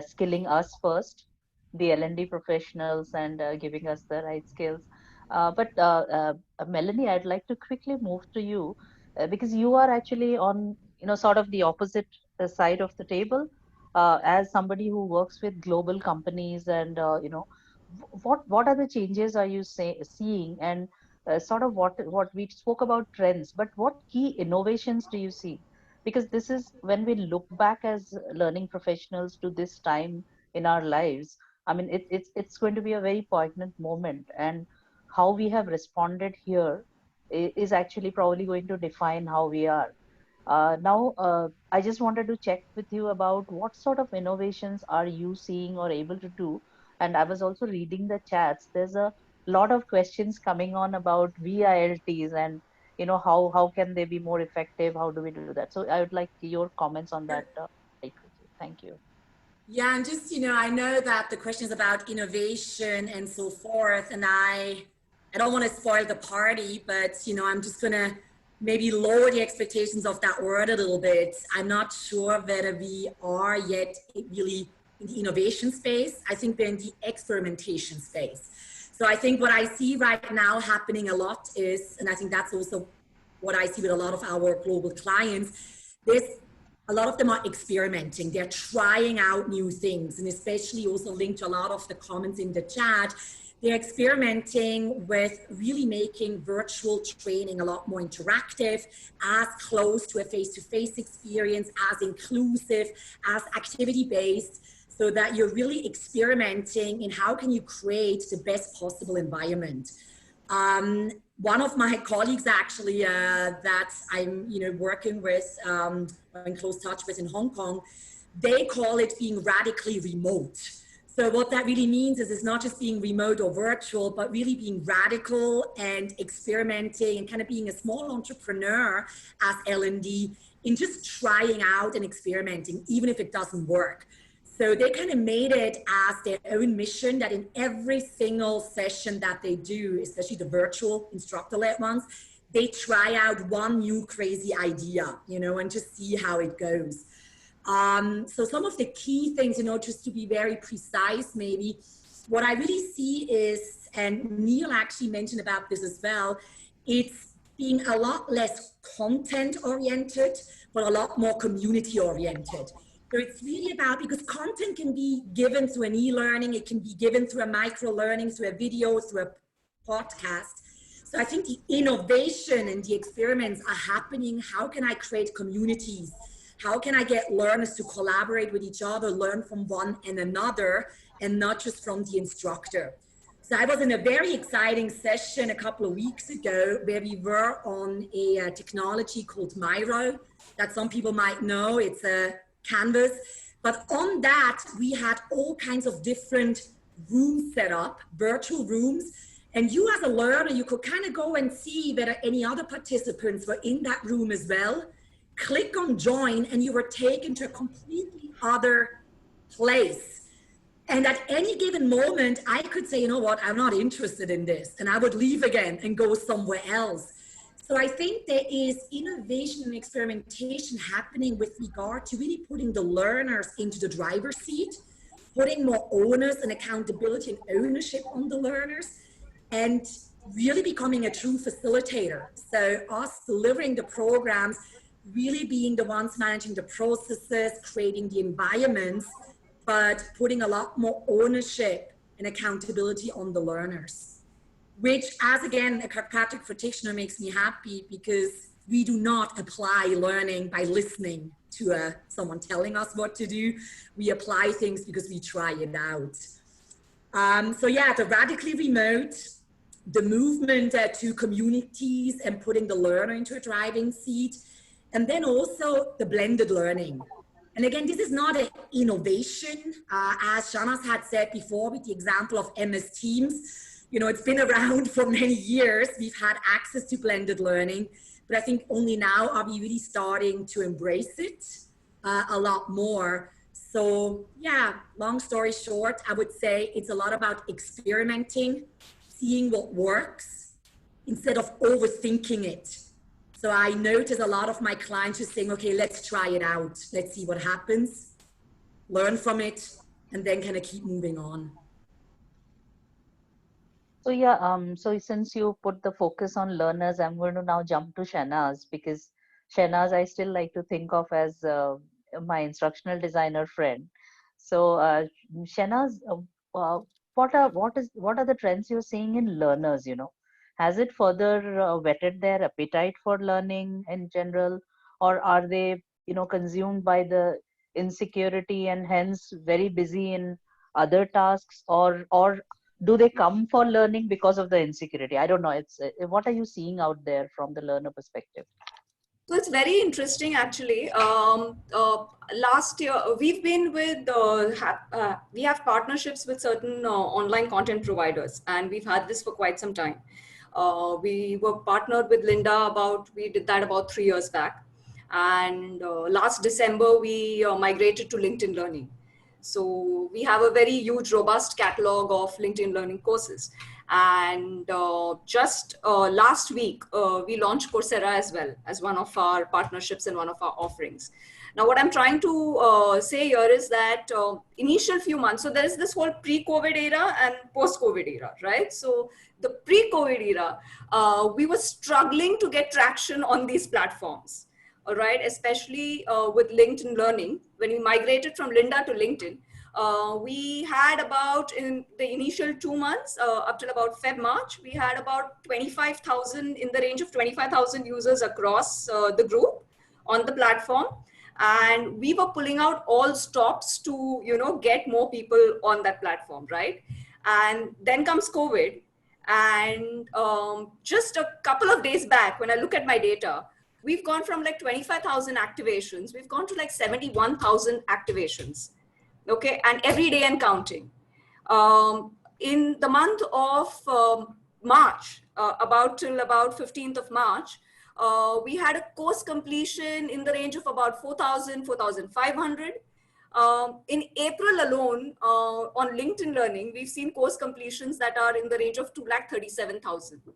skilling us first, the L&D professionals, and giving us the right skills. But Melanie, I'd like to quickly move to you because you are actually on, sort of the opposite side of the table, as somebody who works with global companies, and what are the changes are you seeing, and sort of what we spoke about trends, but what key innovations do you see? Because this is when we look back as learning professionals to this time in our lives. I mean, it's going to be a very poignant moment, and how we have responded here is actually probably going to define how we are. Now, I just wanted to check with you about what sort of innovations are you seeing or able to do. And I was also reading the chats. There's a lot of questions coming on about VILTs, and how can they be more effective? How do we do that? So I would like your comments on that very quickly. Thank you. Yeah, and just, I know that the question is about innovation and so forth, and I I don't want to spoil the party, but I'm just gonna maybe lower the expectations of that word a little bit. I'm not sure whether we are yet really in the innovation space. I think we're in the experimentation space. So I think what I see right now happening a lot is, and I think that's also what I see with a lot of our global clients, a lot of them are experimenting. They're trying out new things, and especially also linked to a lot of the comments in the chat. They're experimenting with really making virtual training a lot more interactive, as close to a face-to-face experience, as inclusive, as activity-based, so that you're really experimenting in how can you create the best possible environment. One of my colleagues actually that I'm working with, in close touch with in Hong Kong, they call it being radically remote. So what that really means is it's not just being remote or virtual, but really being radical and experimenting and kind of being a small entrepreneur as L&D in just trying out and experimenting, even if it doesn't work. So they kind of made it as their own mission that in every single session that they do, especially the virtual instructor-led ones, they try out one new crazy idea, and just see how it goes. So some of the key things, just to be very precise, maybe, what I really see is, and Neil actually mentioned about this as well, it's being a lot less content oriented, but a lot more community oriented. So it's really about, because content can be given through an e-learning, it can be given through a micro-learning, through a video, through a podcast. So I think the innovation and the experiments are happening. How can I create communities? How can I get learners to collaborate with each other, learn from one and another, and not just from the instructor? So I was in a very exciting session a couple of weeks ago where we were on a technology called Miro that some people might know. It's a Canvas. But on that, we had all kinds of different rooms set up, virtual rooms. And you as a learner, you could kind of go and see whether any other participants were in that room as well. Click on join and you were taken to a completely other place. And at any given moment, I could say, I'm not interested in this. And I would leave again and go somewhere else. So I think there is innovation and experimentation happening with regard to really putting the learners into the driver's seat, putting more onus and accountability and ownership on the learners, and really becoming a true facilitator. So us delivering the programs, really being the ones managing the processes, creating the environments, but putting a lot more ownership and accountability on the learners. Which, as again, a Kirkpatrick practitioner, makes me happy, because we do not apply learning by listening to someone telling us what to do. We apply things because we try it out. So yeah, the radically remote, the movement to communities and putting the learner into a driving seat, and then also the blended learning. And again, this is not an innovation, as Shanas had said before with the example of MS Teams. It's been around for many years. We've had access to blended learning, but I think only now are we really starting to embrace it a lot more. So yeah, long story short, I would say it's a lot about experimenting, seeing what works instead of overthinking it. So I notice a lot of my clients just saying, okay, let's try it out. Let's see what happens, learn from it, and then kind of keep moving on. So yeah, so since you put the focus on learners, I'm going to now jump to Shahnaz, because Shahnaz I still like to think of as my instructional designer friend. So Shahnaz, what are the trends you're seeing in learners? Has it further whetted their appetite for learning in general, or are they consumed by the insecurity and hence very busy in other tasks, or do they come for learning because of the insecurity? I don't know. What are you seeing out there from the learner perspective? So it's very interesting, actually. Last year, we've been with, we have partnerships with certain online content providers, and we've had this for quite some time. We were partnered with Linda we did that about 3 years back. And last December, we migrated to LinkedIn Learning. So we have a very huge, robust catalog of LinkedIn Learning courses. And just last week, we launched Coursera as well as one of our partnerships and one of our offerings. Now, what I'm trying to say here is that initial few months, so there is this whole pre-COVID era and post-COVID era, right? So the pre-COVID era, we were struggling to get traction on these platforms, all right, especially with LinkedIn Learning. When we migrated from Lynda to LinkedIn, we had about, in the initial 2 months, up till about Feb, March, we had about 25,000, in the range of 25,000 users across the group on the platform. And we were pulling out all stops to, you know, get more people on that platform, right? And then comes COVID. And just a couple of days back, when I look at my data, we've gone from like 25,000 activations, we've gone to like 71,000 activations. Okay, and every day and counting. In the month of March, about till about 15th of March, we had a course completion in the range of about 4,000, 4,500. In April alone, on LinkedIn Learning, we've seen course completions that are in the range of 2,37,000.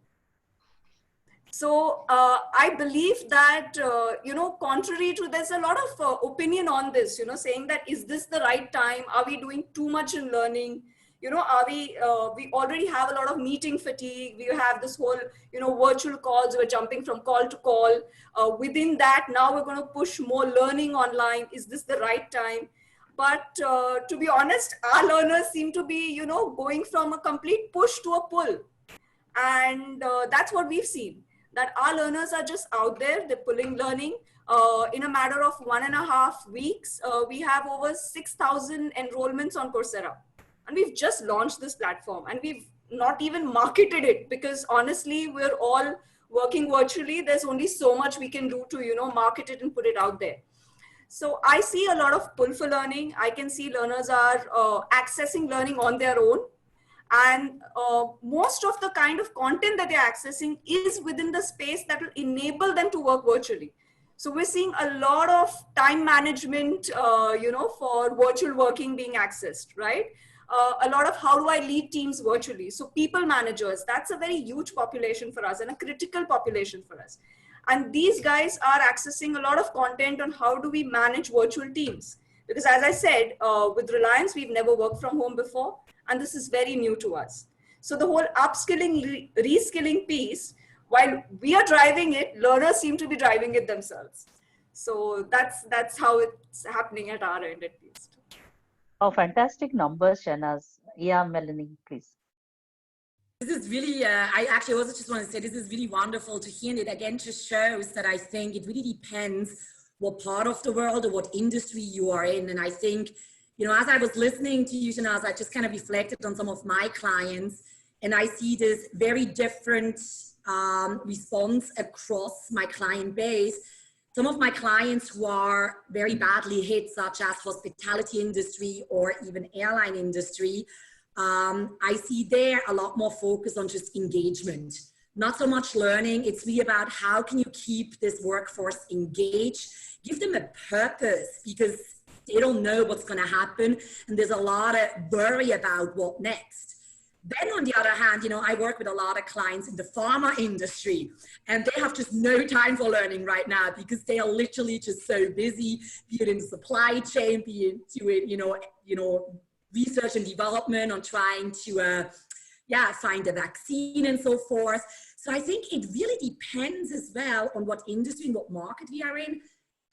So I believe that, you know, contrary to, there's a lot of opinion on this, you know, saying that, is this the right time? Are we doing too much in learning? You know, are we already have a lot of meeting fatigue. We have this whole, you know, virtual calls. We're jumping from call to call. Within that, now we're going to push more learning online. Is this the right time? But to be honest, our learners seem to be, you know, going from a complete push to a pull. And that's what we've seen, that our learners are just out there, they're pulling learning. In a matter of 1.5 weeks, we have over 6,000 enrollments on Coursera. And we've just launched this platform and we've not even marketed it, because honestly, we're all working virtually. There's only so much we can do to, you know, market it and put it out there. So I see a lot of pull for learning. I can see learners are accessing learning on their own. And most of the kind of content that they're accessing is within the space that will enable them to work virtually. So we're seeing a lot of time management, you know, for virtual working being accessed, right? A lot of how do I lead teams virtually? So people managers, that's a very huge population for us and a critical population for us. And these guys are accessing a lot of content on how do we manage virtual teams. Because as I said, with Reliance, we've never worked from home before. And this is very new to us. So the whole upskilling, reskilling piece, while we are driving it, learners seem to be driving it themselves. So that's how it's happening at our end, at least. Oh, fantastic numbers, Shanaz. Yeah, Melanie, please. This is really, I actually also just want to say, this is really wonderful to hear. And it again just shows that I think it really depends what part of the world or what industry you are in. And I think, you know, as I was listening to you, Shanaz, I just kind of reflected on some of my clients, and I see this very different response across my client base. Some of my clients who are very badly hit, such as hospitality industry or even airline industry, I see there a lot more focus on just engagement. Not so much learning, it's really about how can you keep this workforce engaged, give them a purpose, because they don't know what's going to happen, and there's a lot of worry about what next. Then on the other hand, you know, I work with a lot of clients in the pharma industry, and they have just no time for learning right now because they are literally just so busy, be it in the supply chain, be it doing, you know, research and development on trying to, find a vaccine and so forth. So I think it really depends as well on what industry and what market we are in.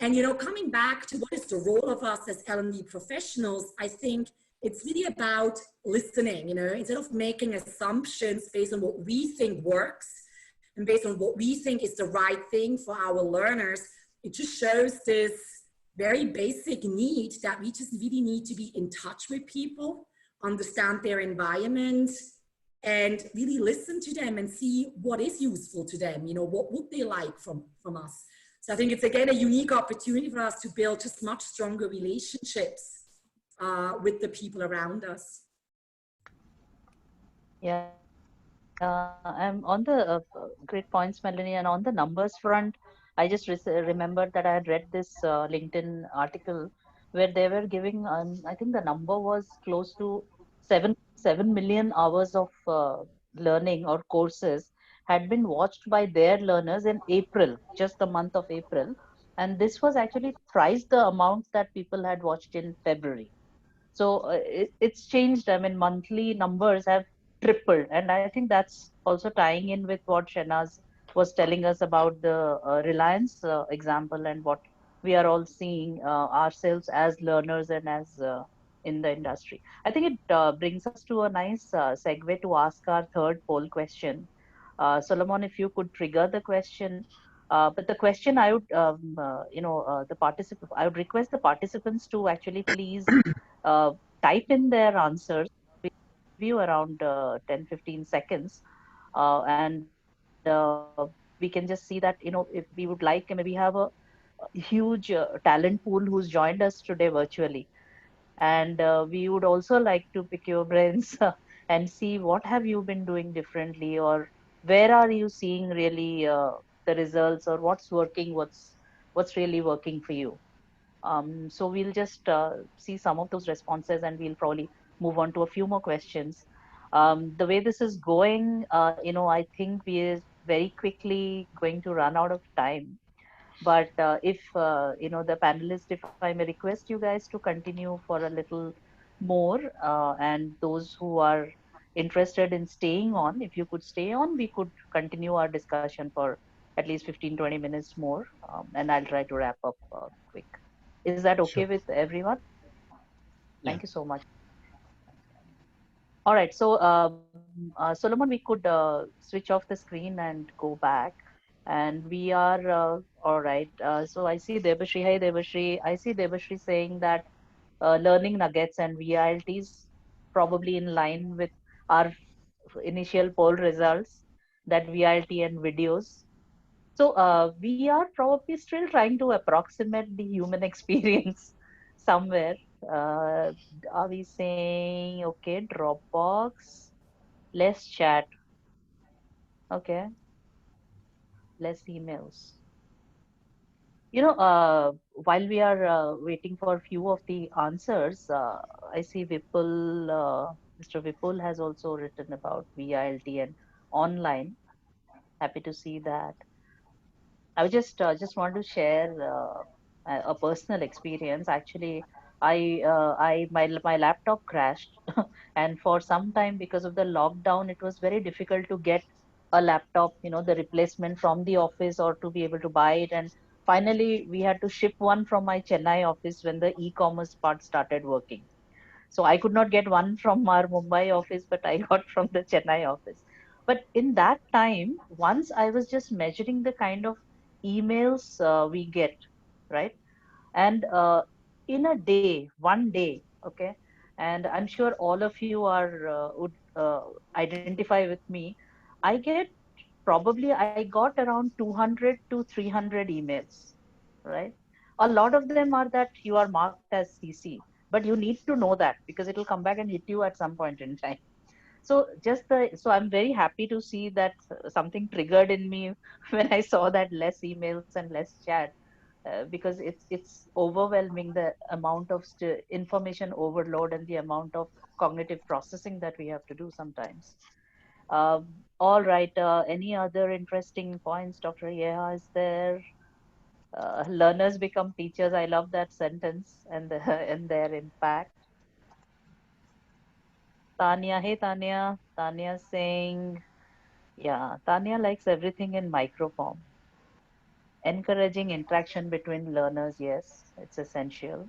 And, you know, coming back to what is the role of us as L&D professionals, I think it's really about listening, you know, instead of making assumptions based on what we think works and based on what we think is the right thing for our learners. It just shows this very basic need that we just really need to be in touch with people, understand their environment, and really listen to them and see what is useful to them, you know, what would they like from us. So I think it's, again, a unique opportunity for us to build just much stronger relationships with the people around us. Yeah, I'm on the great points, Melanie, and on the numbers front, I just remembered that I had read this LinkedIn article where they were giving, I think the number was close to 7 million hours of learning or courses had been watched by their learners in April, just the month of April. And this was actually thrice the amount that people had watched in February. So it's changed. I mean, monthly numbers have tripled, and I think that's also tying in with what Shenaz was telling us about the Reliance example and what we are all seeing ourselves as learners and as in the industry. I think it brings us to a nice segue to ask our third poll question. Solomon, if you could trigger the question. But the question I would, the participant, I would request the participants to actually please uh, type in their answers. We'll give you around 10-15 seconds. And we can just see that, if we would like, maybe we have a huge talent pool who's joined us today virtually. And we would also like to pick your brains and see what have you been doing differently, or where are you seeing really the results, or what's working, what's really working for you. So we'll just see some of those responses, and we'll probably move on to a few more questions. The way this is going, I think we are very quickly going to run out of time. But if the panelists, if I may request you guys to continue for a little more, and those who are interested in staying on, if you could stay on, we could continue our discussion for at least 15-20 minutes more, and I'll try to wrap up quick. Is that okay Sure. with everyone? Yeah. Thank you so much. All right, so Solomon, we could switch off the screen and go back. And we are all right. So I see Debashri. Hey, Debashri. I see Debashri saying that learning nuggets and VILTs probably in line with our initial poll results, that VILT and videos. So we are probably still trying to approximate the human experience somewhere. Uh, are we saying, okay, Dropbox, less chat, okay, less emails? While we are waiting for a few of the answers, I see Vipul, Mr. Vipul has also written about VILT and online. Happy to see that. I would just want to share a personal experience. Actually, my laptop crashed, and for some time because of the lockdown, it was very difficult to get a laptop, the replacement from the office or to be able to buy it. And finally, we had to ship one from my Chennai office when the e-commerce part started working. So I could not get one from our Mumbai office, but I got from the Chennai office. But in that time, once I was just measuring the kind of emails we get, right? And in a day, one day, okay, and I'm sure all of you are would identify with me. I get probably I got around 200 to 300 emails, right? A lot of them are that you are marked as CC, but you need to know that because it will come back and hit you at some point in time. So I'm very happy to see that something triggered in me when I saw that less emails and less chat, because it's overwhelming, the amount of information overload and the amount of cognitive processing that we have to do sometimes. All right. Any other interesting points, Dr. Yeha, is there? Learners become teachers. I love that sentence and and their impact. Tanya, hey Tanya. Tanya saying, yeah, Tanya likes everything in microform. Encouraging interaction between learners, yes, it's essential.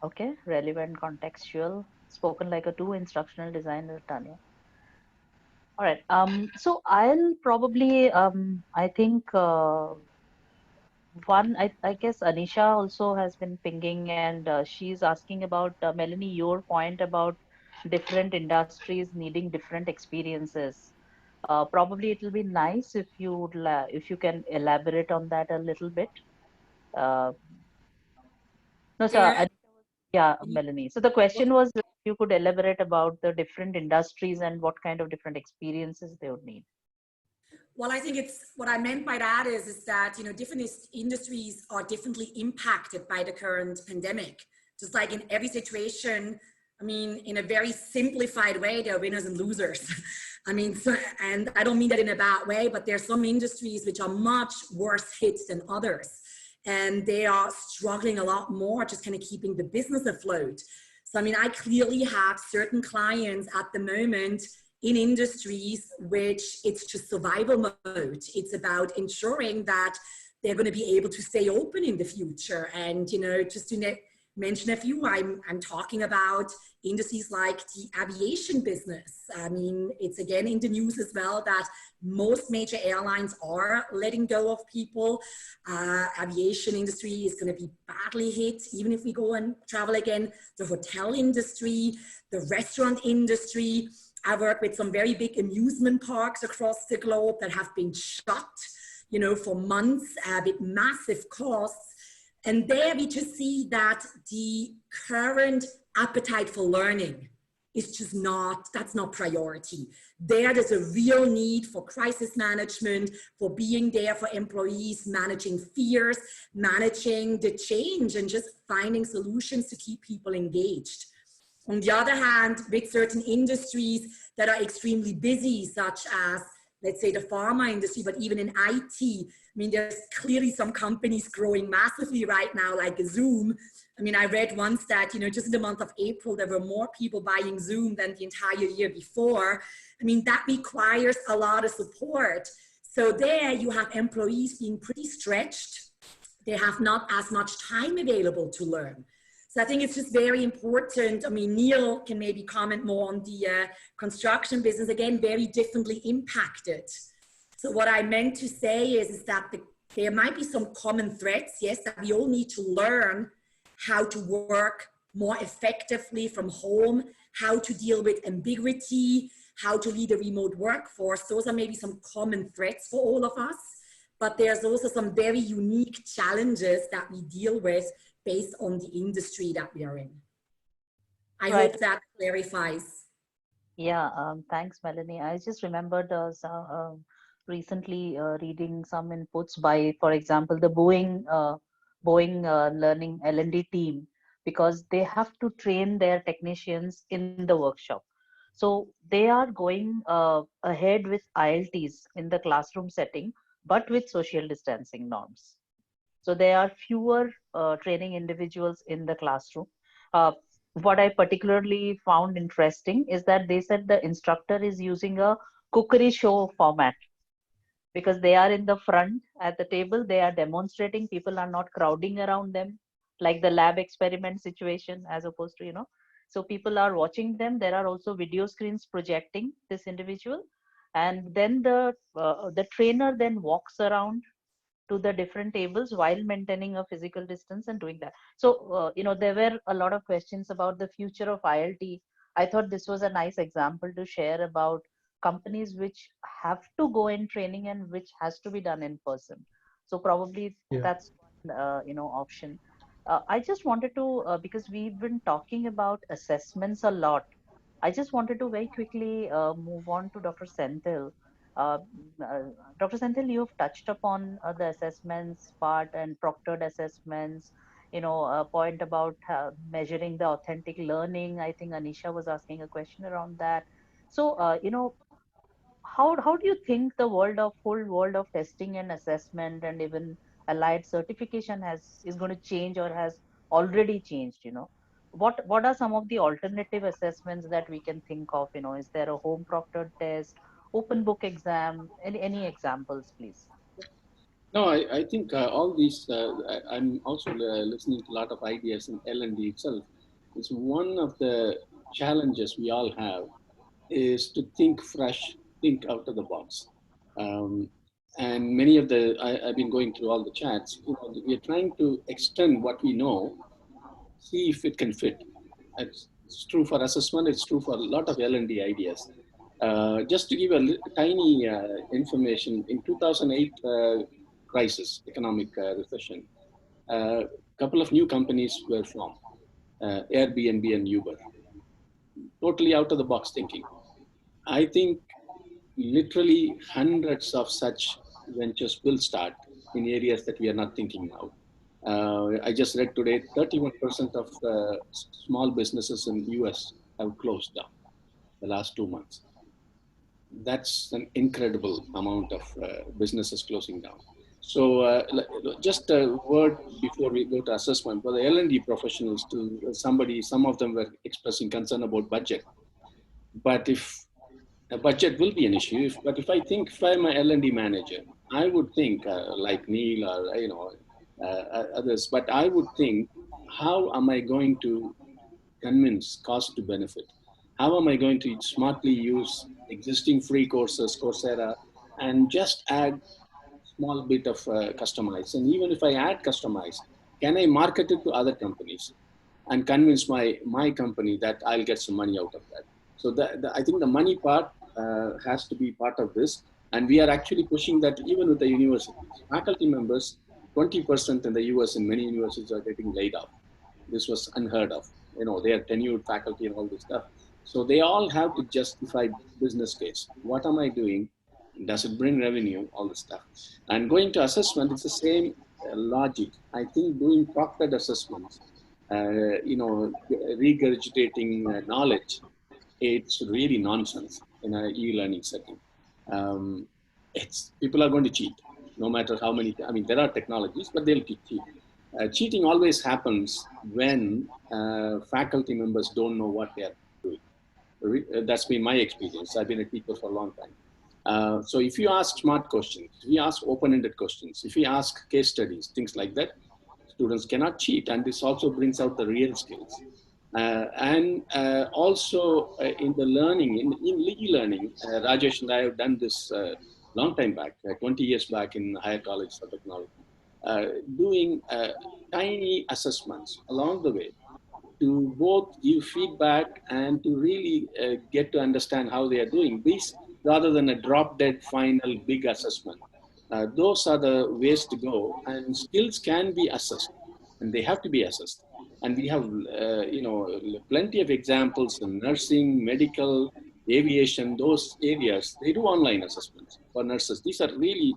Okay, relevant, contextual, spoken like a true instructional designer, Tanya. All right. So I'll probably, I think I guess Anisha also has been pinging, and she's asking about, Melanie, your point about different industries needing different experiences. Probably it'll be nice if if you can elaborate on that a little bit. Uh, no, sir. Yeah. Yeah, Melanie. So the question was if you could elaborate about the different industries and what kind of different experiences they would need. Well, I think it's what I meant by that is that, different industries are differently impacted by the current pandemic. Just like in every situation, I mean, in a very simplified way, there are winners and losers. I mean, so, and I don't mean that in a bad way, but there are some industries which are much worse hit than others. And they are struggling a lot more, just kind of keeping the business afloat. So, I mean, I clearly have certain clients at the moment in industries which it's just survival mode. It's about ensuring that they're going to be able to stay open in the future. And, you know, just to mention a few, I'm talking about industries like the aviation business. I mean, it's again in the news as well that most major airlines are letting go of people. Aviation industry is going to be badly hit, even if we go and travel again. The hotel industry, the restaurant industry. I work with some very big amusement parks across the globe that have been shut, you know, for months with massive costs. And there we just see that the current appetite for learning is just that's not priority. There's a real need for crisis management, for being there for employees, managing fears, managing the change, and just finding solutions to keep people engaged. On the other hand, with certain industries that are extremely busy, such as, let's say, the pharma industry, but even in IT, I mean, there's clearly some companies growing massively right now, like Zoom. I mean, I read once that, you know, just in the month of April, there were more people buying Zoom than the entire year before. I mean, that requires a lot of support. So there you have employees being pretty stretched. They have not as much time available to learn. So I think it's just very important. I mean, Neil can maybe comment more on the construction business, again, very differently impacted. So what I meant to say is that there might be some common threats, yes, that we all need to learn how to work more effectively from home, how to deal with ambiguity, how to lead a remote workforce. Those are maybe some common threats for all of us, but there's also some very unique challenges that we deal with based on the industry that we are in. I hope that clarifies. Yeah, thanks, Melanie. I just remembered recently reading some inputs by, for example, the Boeing Learning L&D team, because they have to train their technicians in the workshop. So they are going ahead with ILTs in the classroom setting, but with social distancing norms. So there are fewer training individuals in the classroom. What I particularly found interesting is that they said the instructor is using a cookery show format, because they are in the front at the table, they are demonstrating, people are not crowding around them like the lab experiment situation, as opposed to, you know, so people are watching them. There are also video screens projecting this individual, and then the trainer then walks around to the different tables while maintaining a physical distance and doing that. So, you know, there were a lot of questions about the future of ILT. I thought this was a nice example to share about companies which have to go in training and which has to be done in person. So probably that's one, you know, option. I just wanted to, because we've been talking about assessments a lot, I just wanted to very quickly move on to Dr. Senthil. Uh, uh, Dr. Senthil, you've touched upon the assessments part and proctored assessments, you know, a point about measuring the authentic learning. I think Anisha was asking a question around that. So, you know, how do you think the whole world of testing and assessment and even allied certification is going to change or has already changed? You know, what are some of the alternative assessments that we can think of? You know, is there a home proctored test, open book exam? Any examples, please? No, I think all these, I'm also listening to a lot of ideas in L&D itself. It's one of the challenges we all have is to think fresh, think out of the box. And many of I've been going through all the chats, you know, we're trying to extend what we know, see if it can fit. It's true for assessment, it's true for a lot of L&D ideas. Just to give a tiny information, in 2008 crisis, economic recession, a couple of new companies were formed, Airbnb and Uber. Totally out of the box thinking. I think literally hundreds of such ventures will start in areas that we are not thinking now. I just read today 31% of small businesses in US have closed down the last 2 months. That's an incredible amount of businesses closing down. So just a word before we go to assessment. For the L&D professionals, some of them were expressing concern about budget. But if a budget will be an issue, but if I'm an L&D manager, I would think like Neil or others, but I would think, how am I going to convince cost to benefit? How am I going to smartly use existing free courses, Coursera, and just add small bit of customize? And even if I add customize, can I market it to other companies and convince my company that I'll get some money out of that? So I think the money part has to be part of this. And we are actually pushing that even with the universities. Faculty members, 20% in the US in many universities are getting laid off. This was unheard of. They are tenured faculty and all this stuff. So they all have to justify business case. What am I doing? Does it bring revenue? All this stuff. And going to assessment, it's the same logic. I think doing proctored assessments, regurgitating knowledge, it's really nonsense in an e-learning setting. People are going to cheat, no matter how many. I mean, there are technologies, but they'll cheat. Cheating always happens when faculty members don't know what they are doing. That's been my experience. I've been a teacher for a long time. So if you ask smart questions, if you ask open-ended questions, if you ask case studies, things like that, students cannot cheat. And this also brings out the real skills. And also in the learning, in e-learning, Rajesh and I have done this long time back, 20 years back in higher college for technology, doing tiny assessments along the way to both give feedback and to really get to understand how they are doing this, rather than a drop dead final big assessment. Those are the ways to go, and skills can be assessed, and they have to be assessed. And we have, plenty of examples in nursing, medical, aviation, those areas. They do online assessments for nurses. These are really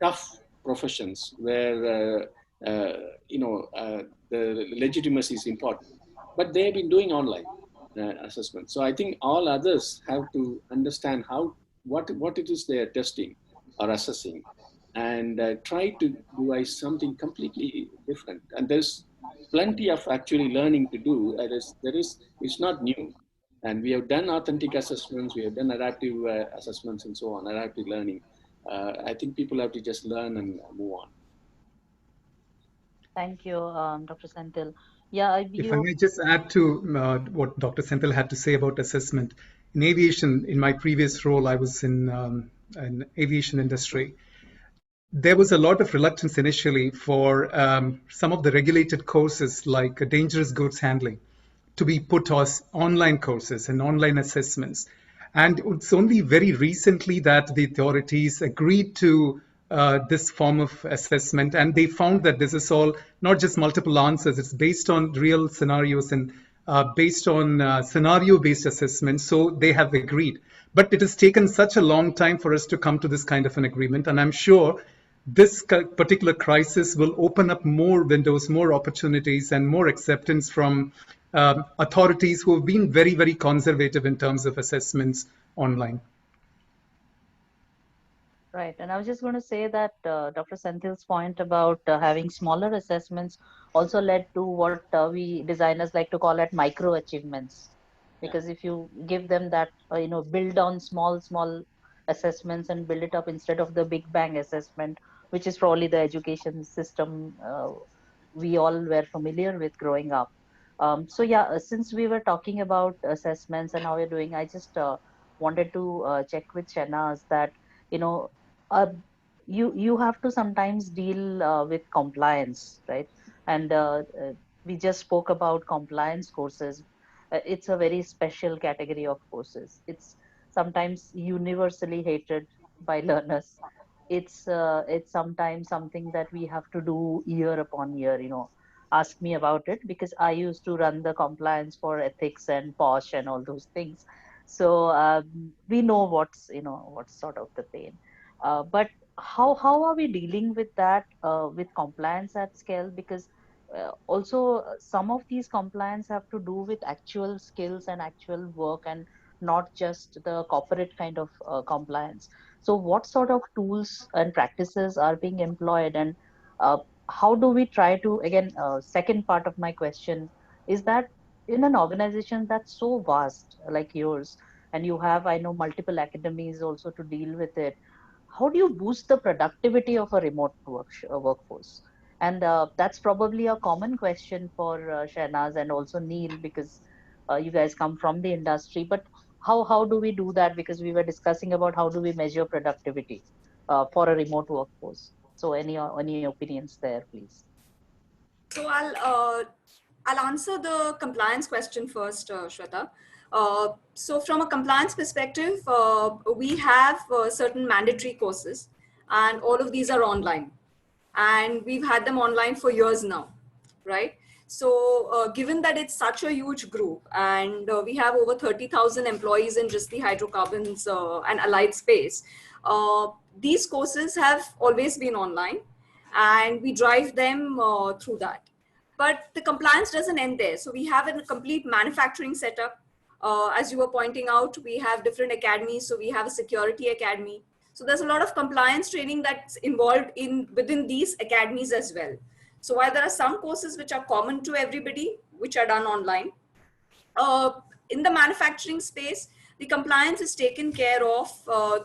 tough professions where the legitimacy is important. But they have been doing online assessment. So I think all others have to understand what it is they are testing or assessing, and try to devise something completely different. And there's plenty of actually learning to do. It's not new. And we have done authentic assessments, we have done adaptive assessments and so on, adaptive learning. I think people have to just learn and move on. Thank you, Dr. Senthil. Yeah, If I may just add to what Dr. Senthil had to say about assessment. In aviation, in my previous role, I was in an aviation industry. There was a lot of reluctance initially for some of the regulated courses like dangerous goods handling to be put as online courses and online assessments. And it's only very recently that the authorities agreed to this form of assessment, and they found that this is all not just multiple answers, it's based on real scenarios and based on scenario-based assessments, so they have agreed. But it has taken such a long time for us to come to this kind of an agreement, and I'm sure this particular crisis will open up more windows, more opportunities, and more acceptance from authorities who have been very, very conservative in terms of assessments online. Right. And I was just going to say that Dr. Senthil's point about having smaller assessments also led to what we designers like to call it micro achievements. Because if you give them that, build on small assessments and build it up instead of the big bang assessment, which is probably the education system we all were familiar with growing up. So yeah, since we were talking about assessments and how we're doing, I just wanted to check with Shanaz that, you know, uh, you have to sometimes deal with compliance, right? And we just spoke about compliance courses. It's a very special category of courses. It's sometimes universally hated by learners. It's sometimes something that we have to do year upon year. Ask me about it because I used to run the compliance for ethics and posh and all those things. So we know what's sort of the pain. But how are we dealing with that with compliance at scale? Because also some of these compliance have to do with actual skills and actual work and not just the corporate kind of compliance. So what sort of tools and practices are being employed, and uh, how do we try to, again, second part of my question is that in an organization that's so vast like yours, and you have, I know, multiple academies also to deal with it, how do you boost the productivity of a remote workforce? And that's probably a common question for Shahnaz and also Neil, because you guys come from the industry. But how do we do that? Because we were discussing about how do we measure productivity for a remote workforce. So any opinions there, please? So I'll answer the compliance question first, Shweta. So from a compliance perspective, we have certain mandatory courses, and all of these are online, and we've had them online for years now, right? So given that it's such a huge group, and we have over 30,000 employees in just the hydrocarbons and allied space, these courses have always been online, and we drive them through that. But the compliance doesn't end there. So we have a complete manufacturing setup. As you were pointing out, we have different academies. So we have a security academy. So there's a lot of compliance training that's involved in within these academies as well. So while there are some courses which are common to everybody, which are done online, uh, in the manufacturing space, the compliance is taken care of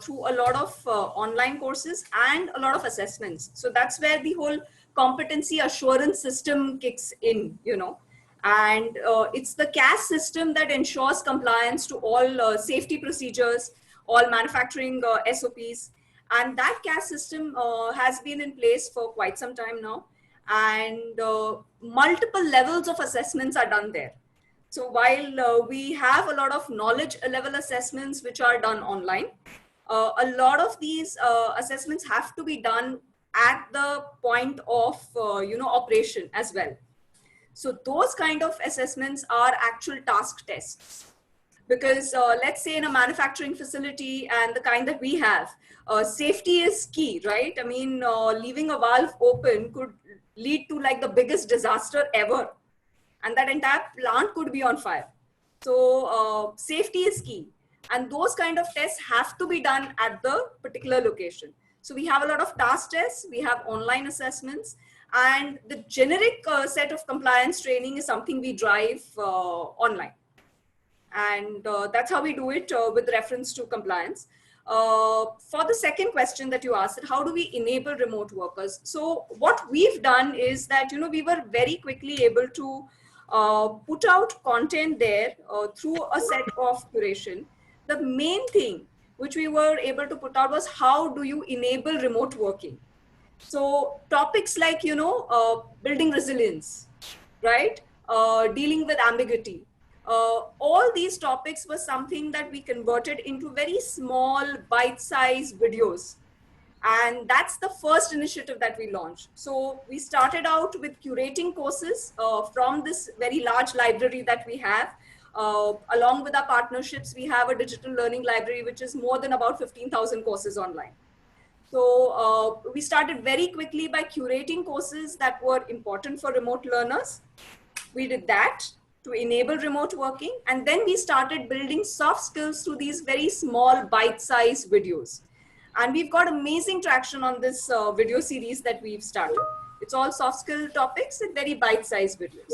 through a lot of online courses and a lot of assessments. So that's where the whole competency assurance system kicks in, you know. And it's the CAS system that ensures compliance to all safety procedures, all manufacturing SOPs. And that CAS system has been in place for quite some time now. And multiple levels of assessments are done there. So while we have a lot of knowledge level assessments which are done online, a lot of these assessments have to be done at the point of operation as well. So those kind of assessments are actual task tests. Because let's say in a manufacturing facility and the kind that we have, safety is key, right? I mean, leaving a valve open could lead to like the biggest disaster ever, and that entire plant could be on fire. So safety is key, and those kind of tests have to be done at the particular location. So we have a lot of task tests, we have online assessments, and the generic set of compliance training is something we drive online. And that's how we do it with reference to compliance. For the second question that you asked, how do we enable remote workers? So what we've done is that, you know, we were very quickly able to put out content there through a set of curation. The main thing which we were able to put out was how do you enable remote working? So topics like, you know, building resilience, right? Dealing with ambiguity. All these topics were something that we converted into very small bite-sized videos. And that's the first initiative that we launched. So we started out with curating courses from this very large library that we have. Along with our partnerships, we have a digital learning library, which is more than about 15,000 courses online. So we started very quickly by curating courses that were important for remote learners. We did that to enable remote working. And then we started building soft skills through these very small bite-sized videos. And we've got amazing traction on this video series that we've started. It's all soft skill topics and very bite-sized videos.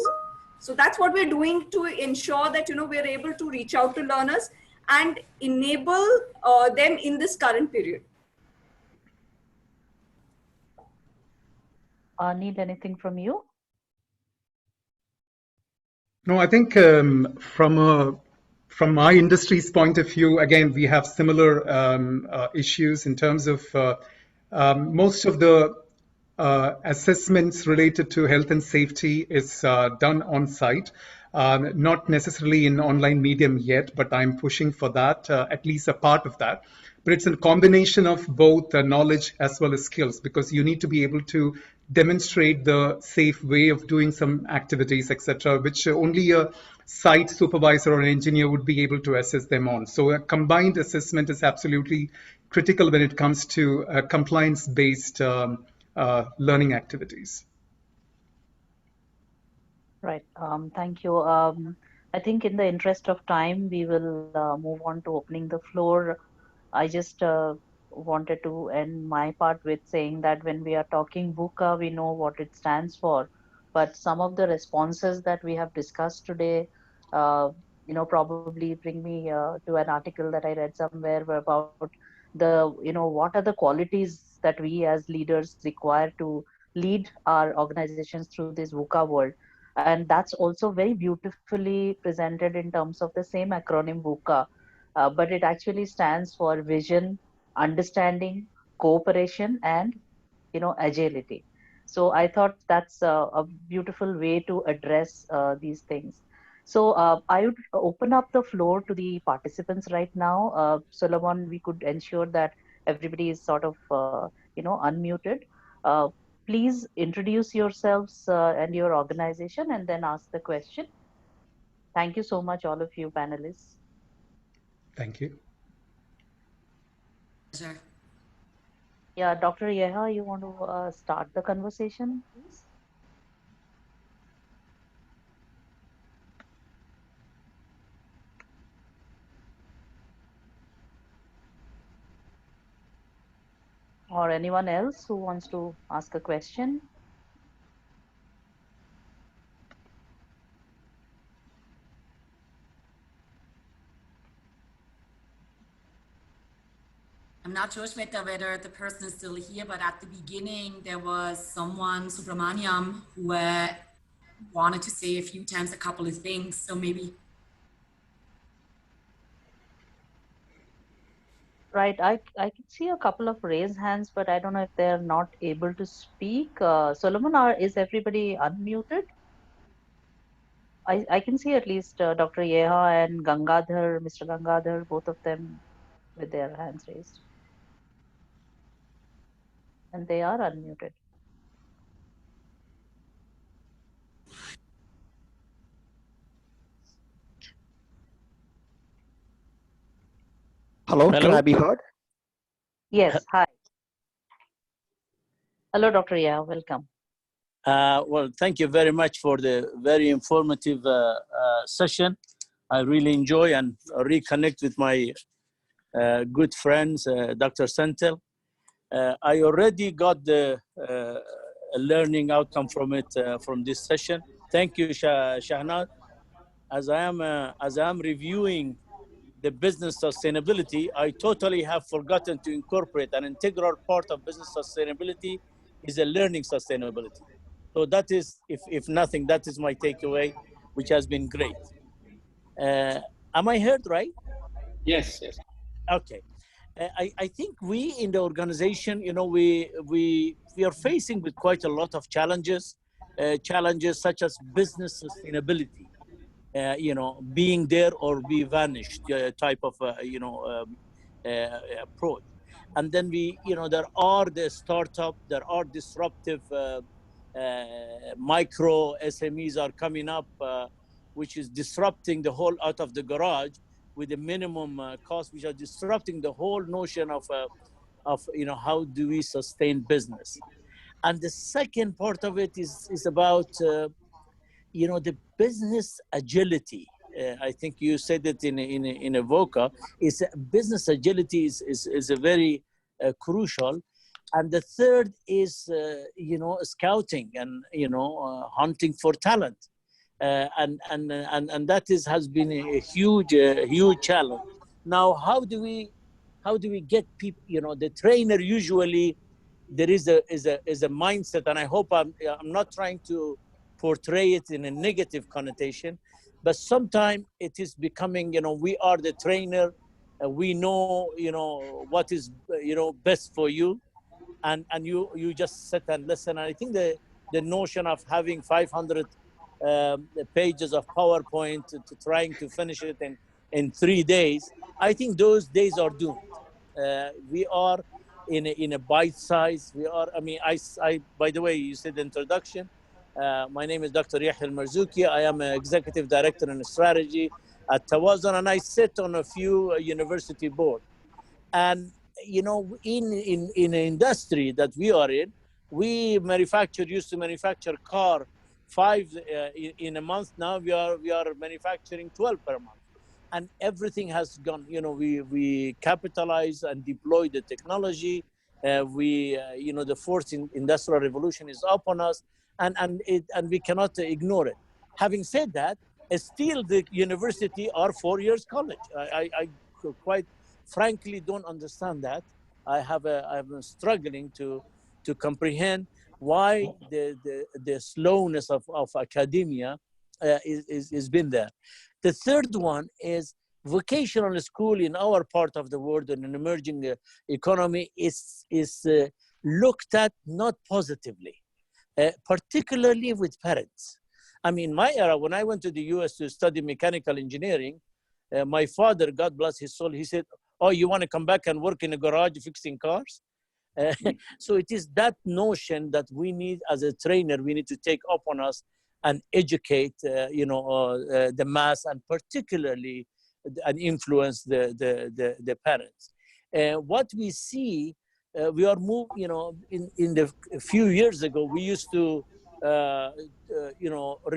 So that's what we're doing to ensure that, you know, we're able to reach out to learners and enable them in this current period. Neil, anything from you? No, I think from my industry's point of view, again, we have similar issues in terms of most of the assessments related to health and safety is done on site. Not necessarily in online medium yet, but I'm pushing for that, at least a part of that. But it's a combination of both knowledge as well as skills, because you need to be able to demonstrate the safe way of doing some activities, etc., which only a site supervisor or an engineer would be able to assess them on. So a combined assessment is absolutely critical when it comes to compliance-based learning activities. Right. Thank you. I think in the interest of time, we will move on to opening the floor. I just wanted to end my part with saying that when we are talking VUCA, we know what it stands for, but some of the responses that we have discussed today, probably bring me to an article that I read somewhere about what are the qualities that we as leaders require to lead our organizations through this VUCA world. And that's also very beautifully presented in terms of the same acronym VUCA, but it actually stands for vision, understanding, cooperation, and agility. So I thought that's a beautiful way to address these things. So I would open up the floor to the participants right now. Solomon, we could ensure that everybody is sort of unmuted. uh, Please introduce yourselves and your organization and then ask the question. Thank you so much, all of you panelists. Thank you. Pleasure. Yeah, Dr. Yeha, you want to start the conversation, please? Or anyone else who wants to ask a question? I'm not sure, Shweta, whether the person is still here, but at the beginning there was someone, Subramaniam, who wanted to say a few times a couple of things. So maybe. Right, I can see a couple of raised hands, but I don't know if they're not able to speak. Solomon, is everybody unmuted? I can see at least Dr. Yeha and Gangadhar, Mr. Gangadhar, both of them with their hands raised. And they are unmuted. Hello, can I be heard? Yes, hi. Hello, Dr. Yeha, welcome. Well, thank you very much for the very informative session. I really enjoy and reconnect with my good friends, Dr. Sentel. I already got the learning outcome from it, from this session. Thank you, Shahnaz. As I am reviewing the business sustainability, I totally have forgotten to incorporate an integral part of business sustainability is a learning sustainability. So that is, if nothing, that is my takeaway, which has been great. Am I heard right? Yes, yes. Okay. I think we in the organization, we are facing with quite a lot of challenges, challenges such as business sustainability. Being there or be vanished type of, approach. And then there are the startup, there are disruptive micro SMEs are coming up, which is disrupting the whole out of the garage with a minimum cost, which are disrupting the whole notion of how do we sustain business. And the second part of it is about the business agility. I think you said it in a VUCA. Is business agility is a very crucial. And the third is scouting and hunting for talent, and that has been a huge challenge. Now, how do we get people? The trainer usually there is a mindset, and I hope I'm not trying to portray it in a negative connotation, but sometimes it is becoming, we are the trainer, we know, what is, best for you. and you just sit and listen. And I think the notion of having 500 pages of PowerPoint to trying to finish it in 3 days, I think those days are doomed. We are in a bite size. We are. I mean, I by the way, you said the introduction. My name is Dr. Yahya Al-Marzouki. I am an executive director in strategy at Tawazun, and I sit on a few university boards. And you know, in an industry that we are in, we used to manufacture car five in a month. Now we are manufacturing 12 per month, and everything has gone. You know, we capitalize and deploy the technology. You know, the fourth industrial revolution is upon us, and we cannot ignore it. Having said that, still the university are 4 years college. I quite frankly don't understand that. I'm struggling to comprehend why the slowness of academia is been there. The third one is vocational school in our part of the world, in an emerging economy, is looked at not positively, particularly with parents. I mean, my era, when I went to the US to study mechanical engineering, my father, God bless his soul, he said, "Oh, you want to come back and work in a garage fixing cars?" So it is that notion that we need, as a trainer, we need to take up on us and educate, the mass, and particularly and influence the parents. What we see, we are moving. You know, in the a few years ago, we used to,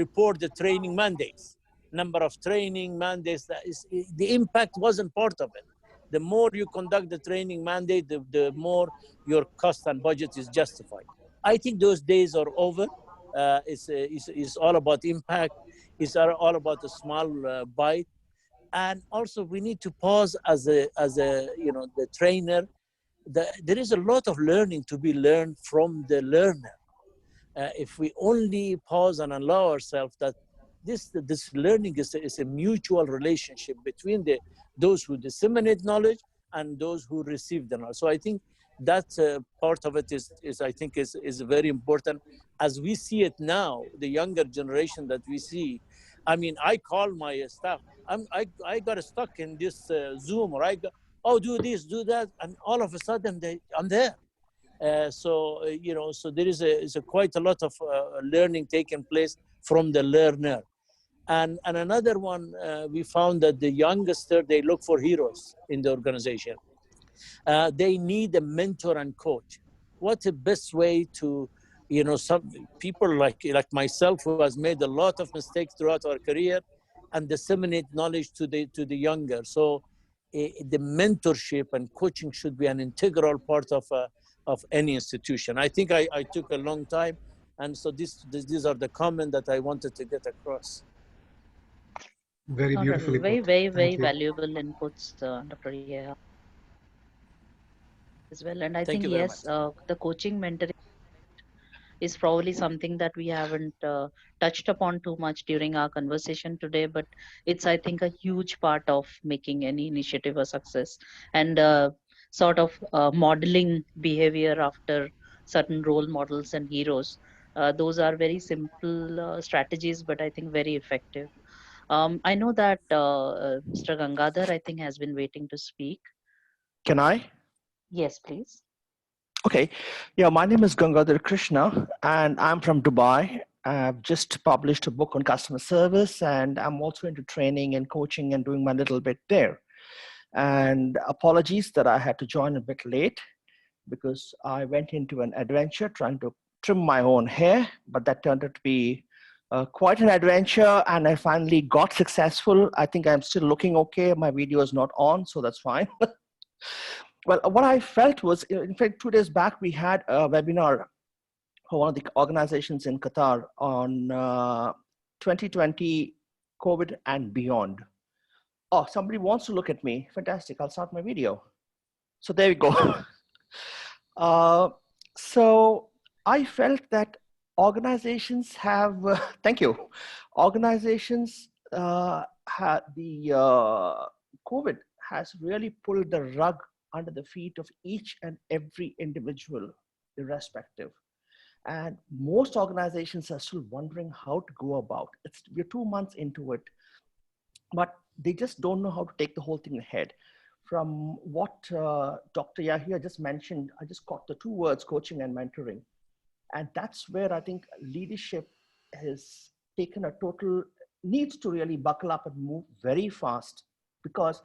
report the training mandates, number of training mandates. That is, the impact wasn't part of it. The more you conduct the training mandate, the more your cost and budget is justified. I think those days are over. It's all about impact. It's all about a small bite. And also, we need to pause as a the trainer. There is a lot of learning to be learned from the learner. If we only pause and allow ourselves that this learning is a mutual relationship between those who disseminate knowledge and those who receive the knowledge. So I think that part of it is I think is very important as we see it now. The younger generation that we see, I mean, I call my staff. I got stuck in this Zoom, or I got, oh, do this, do that, and all of a sudden I'm there. So there is a quite a lot of learning taking place from the learner. And another one, we found that the youngster, they look for heroes in the organization. They need a mentor and coach. What's the best way to, some people like myself, who has made a lot of mistakes throughout our career, and disseminate knowledge to the younger. So the mentorship and coaching should be an integral part of any institution. I think I took a long time, and so these are the comments that I wanted to get across. Very Not at all. beautifully Very, put. very, Thank very you. valuable inputs, Dr. Yeha, as well. And I Thank think, you very much. yes, the coaching mentoring is probably something that we haven't touched upon too much during our conversation today, but it's, I think, a huge part of making any initiative a success, and sort of modeling behavior after certain role models and heroes. Those are very simple strategies, but I think very effective. I know that Mr. Gangadhar, I think, has been waiting to speak. Can I? Yes, please. Okay. Yeah, my name is Gangadhar Krishna, and I'm from Dubai. I've just published a book on customer service, and I'm also into training and coaching and doing my little bit there. And apologies that I had to join a bit late because I went into an adventure trying to trim my own hair, but that turned out to be quite an adventure, and I finally got successful. I think I'm still looking okay. My video is not on, so that's fine. Well, what I felt was, in fact, 2 days back, we had a webinar for one of the organizations in Qatar on 2020 COVID and beyond. Oh, somebody wants to look at me. Fantastic. I'll start my video. So there we go. So I felt that organizations have, thank you, organizations COVID has really pulled the rug under the feet of each and every individual irrespective. And most organizations are still wondering how to go about it. We're 2 months into it, but they just don't know how to take the whole thing ahead. From what Dr. Yahya just mentioned, I just caught the 2 words, coaching and mentoring. And that's where I think leadership has taken a total, needs to really buckle up and move very fast, because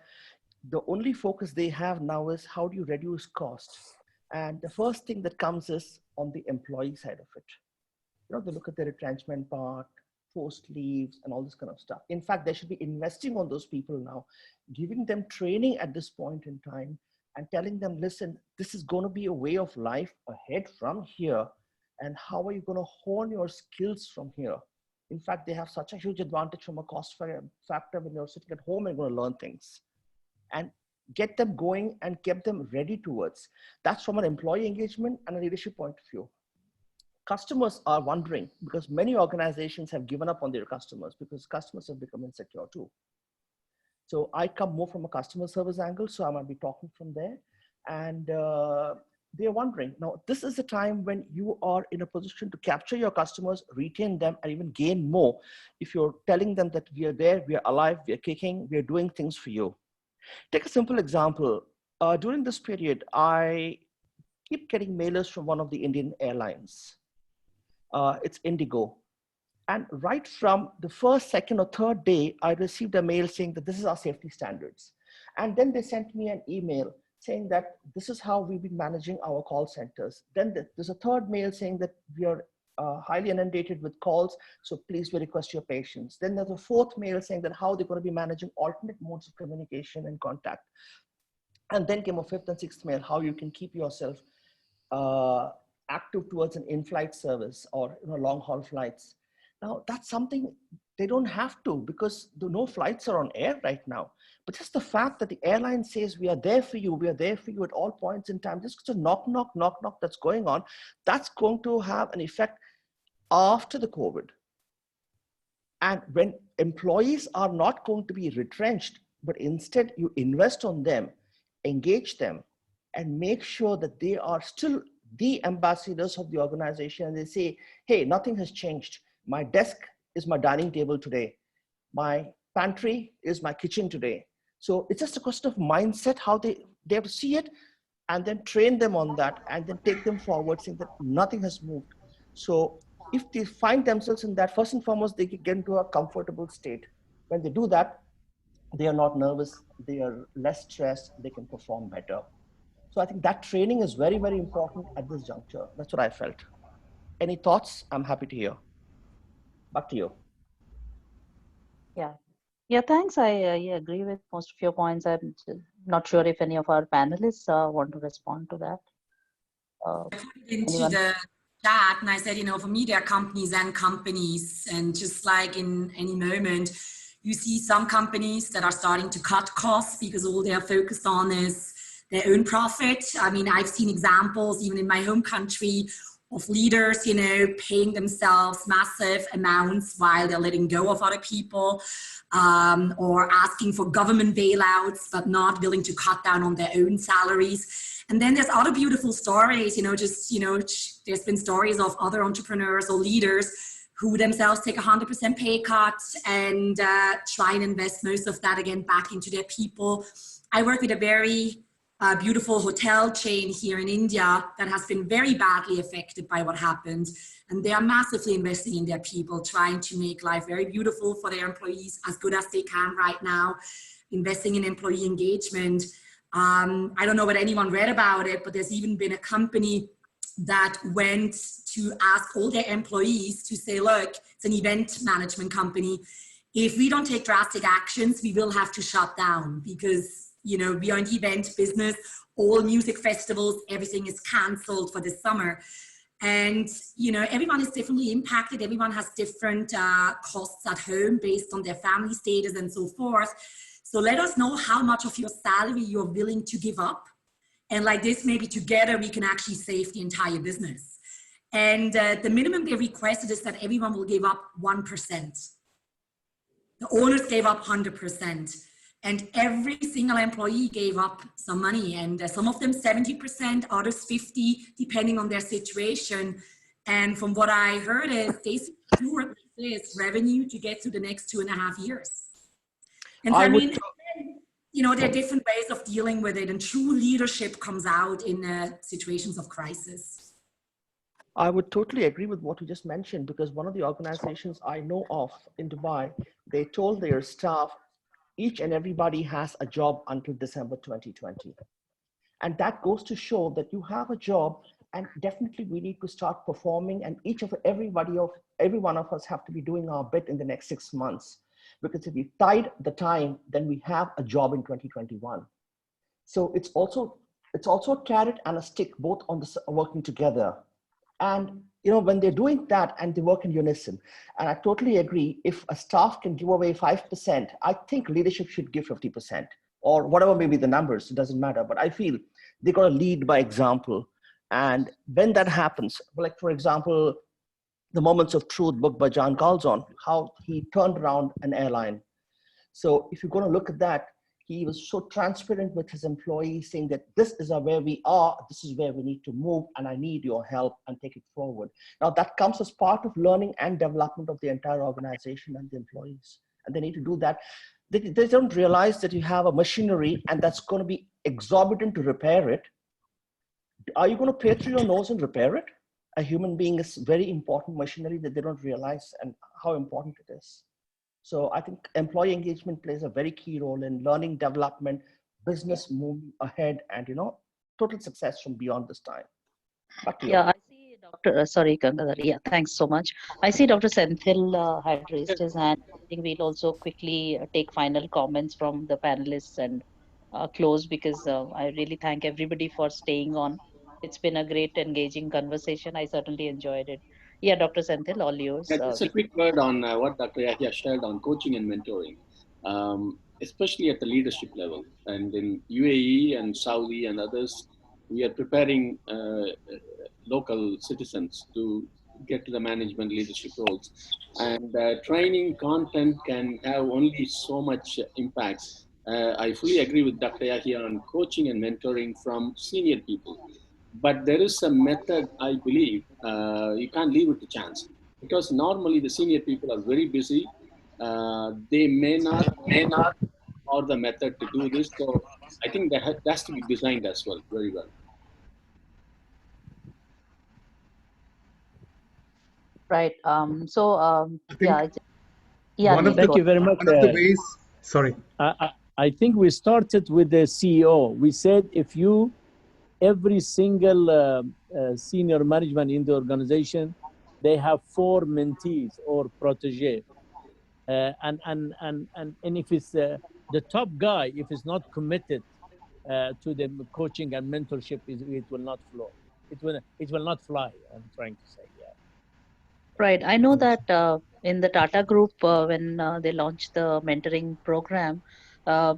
the only focus they have now is how do you reduce costs? And the first thing that comes is on the employee side of it. You know, they look at the retrenchment part, forced leaves, and all this kind of stuff. In fact, they should be investing on those people now, giving them training at this point in time and telling them, listen, this is going to be a way of life ahead from here. And how are you going to hone your skills from here? In fact, they have such a huge advantage from a cost factor when you're sitting at home and going to learn things. And get them going and get them ready towards. That's from an employee engagement and a leadership point of view. Customers are wondering, because many organizations have given up on their customers because customers have become insecure too. So I come more from a customer service angle, so I might be talking from there. And they're wondering, now this is the time when you are in a position to capture your customers, retain them, and even gain more. If you're telling them that we are there, we are alive, we are kicking, we are doing things for you. Take a simple example. During this period, I keep getting mailers from one of the Indian airlines. It's Indigo. And right from the first, second, or third day, I received a mail saying that this is our safety standards. And then they sent me an email saying that this is how we've been managing our call centers. Then there's a third mail saying that we are highly inundated with calls, so please we request your patience. Then there's a fourth mail saying that how they're going to be managing alternate modes of communication and contact. And then came a fifth and sixth mail, how you can keep yourself active towards an in-flight service or long-haul flights. Now, that's something they don't have to, because no flights are on air right now. But just the fact that the airline says, we are there for you at all points in time, just a knock, knock, knock, knock that's going on, that's going to have an effect after the COVID. And when employees are not going to be retrenched, but instead you invest on them, engage them, and make sure that they are still the ambassadors of the organization. And they say, hey, nothing has changed. My desk is my dining table today. My pantry is my kitchen today. So it's just a question of mindset, how they have to see it, and then train them on that, and then take them forward, saying that nothing has moved. So if they find themselves in that, first and foremost, they can get into a comfortable state. When they do that, they are not nervous, they are less stressed, they can perform better. So I think that training is very, very important at this juncture. That's what I felt. Any thoughts? I'm happy to hear. Back to you. Yeah, thanks. I agree with most of your points. I'm not sure if any of our panelists want to respond to that. I put it into the chat and I said, for me, there are companies and companies, and just like in any moment, you see some companies that are starting to cut costs because all they are focused on is their own profit. I mean, I've seen examples even in my home country of leaders, paying themselves massive amounts while they're letting go of other people, or asking for government bailouts, but not willing to cut down on their own salaries. And then there's other beautiful stories, there's been stories of other entrepreneurs or leaders who themselves take 100% pay cut and try and invest most of that again back into their people. I work with a very beautiful hotel chain here in India that has been very badly affected by what happened. And they are massively investing in their people, trying to make life very beautiful for their employees, as good as they can right now, investing in employee engagement. I don't know what anyone read about it, but there's even been a company that went to ask all their employees to say, look, it's an event management company. If we don't take drastic actions, we will have to shut down because we are in the event business, all music festivals, everything is canceled for this summer. And, everyone is differently impacted. Everyone has different costs at home based on their family status and so forth. So let us know how much of your salary you're willing to give up. And like this, maybe together we can actually save the entire business. And the minimum they requested is that everyone will give up 1%. The owners gave up 100%. and every single employee gave up some money, and some of them 70%, others 50, depending on their situation. And from what I heard is they secured this revenue to get to the next 2.5 years. And so, I mean, you know, there are different ways of dealing with it, and true leadership comes out in situations of crisis. I would totally agree with what you just mentioned, because one of the organizations I know of in Dubai, they told their staff, each and everybody has a job until December 2020. And that goes to show that you have a job, and definitely we need to start performing, and every one of us have to be doing our bit in the next 6 months. Because if we tide the time, then we have a job in 2021. So it's also a carrot and a stick, both on the working together. And you know, when they're doing that and they work in unison, and I totally agree, if a staff can give away 5%, I think leadership should give 50%, or whatever may be the numbers, it doesn't matter. But I feel they got to lead by example. And when that happens, like for example, The Moments of Truth book by John Galzon, how he turned around an airline. So if you're going to look at that, he was so transparent with his employees, saying that this is where we are, this is where we need to move, and I need your help, and take it forward. Now that comes as part of learning and development of the entire organization and the employees. And they need to do that. They don't realize that you have a machinery and that's going to be exorbitant to repair it. Are you going to pay through your nose and repair it? A human being is very important machinery that they don't realize, and how important it is. So I think employee engagement plays a very key role in learning, development, business moving ahead, and you know, total success from beyond this time. Yeah, I see Dr. Sorry, Gangadhar. Yeah, thanks so much. I see Dr. Senthil had raised his hand. I think we'll also quickly take final comments from the panelists and close, because I really thank everybody for staying on. It's been a great, engaging conversation. I certainly enjoyed it. Yeah, Dr. Senthil, all yours. Just a quick word on what Dr. Yahya shared on coaching and mentoring, especially at the leadership level. And in UAE and Saudi and others, we are preparing local citizens to get to the management leadership roles. And training content can have only so much impact. I fully agree with Dr. Yahya on coaching and mentoring from senior people. But there is a method, I believe, you can't leave it to chance, because normally the senior people are very busy. They may not or the method to do this. So I think that has to be designed as well, very well. Right. Yeah. Thank you very much. One of the ways, sorry. I think we started with the CEO. We said every single senior management in the organization, they have 4 mentees or protege. And if it's the top guy, if it's not committed to the coaching and mentorship, it will not flow. It will not fly, I'm trying to say, yeah. Right. I know that in the Tata Group, when they launched the mentoring program, I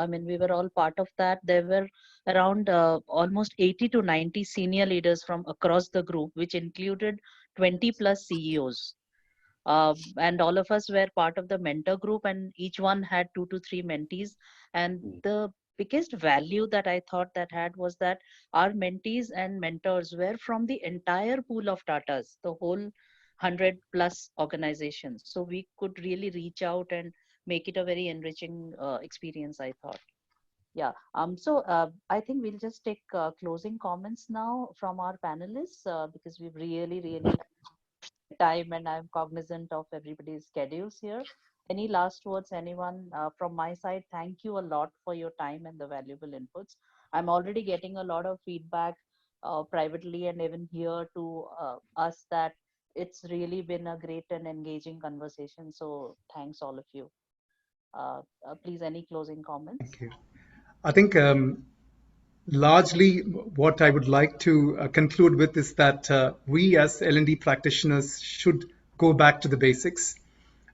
mean, we were all part of that. There were around almost 80 to 90 senior leaders from across the group, which included 20 plus CEOs. And all of us were part of the mentor group, and each one had 2 to 3 mentees. And the biggest value that I thought that had was that our mentees and mentors were from the entire pool of Tatas, the whole 100 plus organizations. So we could really reach out and make it a very enriching experience, I thought. Yeah. I think we'll just take closing comments now from our panelists, because we've really time, and I'm cognizant of everybody's schedules here. Any last words, anyone? From my side, thank you a lot for your time and the valuable inputs. I'm already getting a lot of feedback privately and even here to us, that it's really been a great and engaging conversation. So thanks all of you. Please, any closing comments? Thank you. I think largely what I would like to conclude with is that we as L&D practitioners should go back to the basics.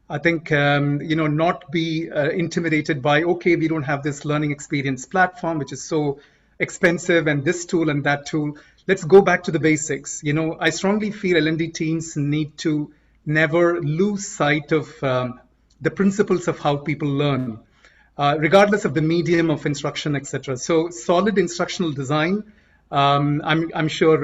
I think, not be intimidated by, okay, we don't have this learning experience platform, which is so expensive, and this tool and that tool. Let's go back to the basics. I strongly feel L&D teams need to never lose sight of the principles of how people learn. regardless of the medium of instruction, etc. So solid instructional design, I'm sure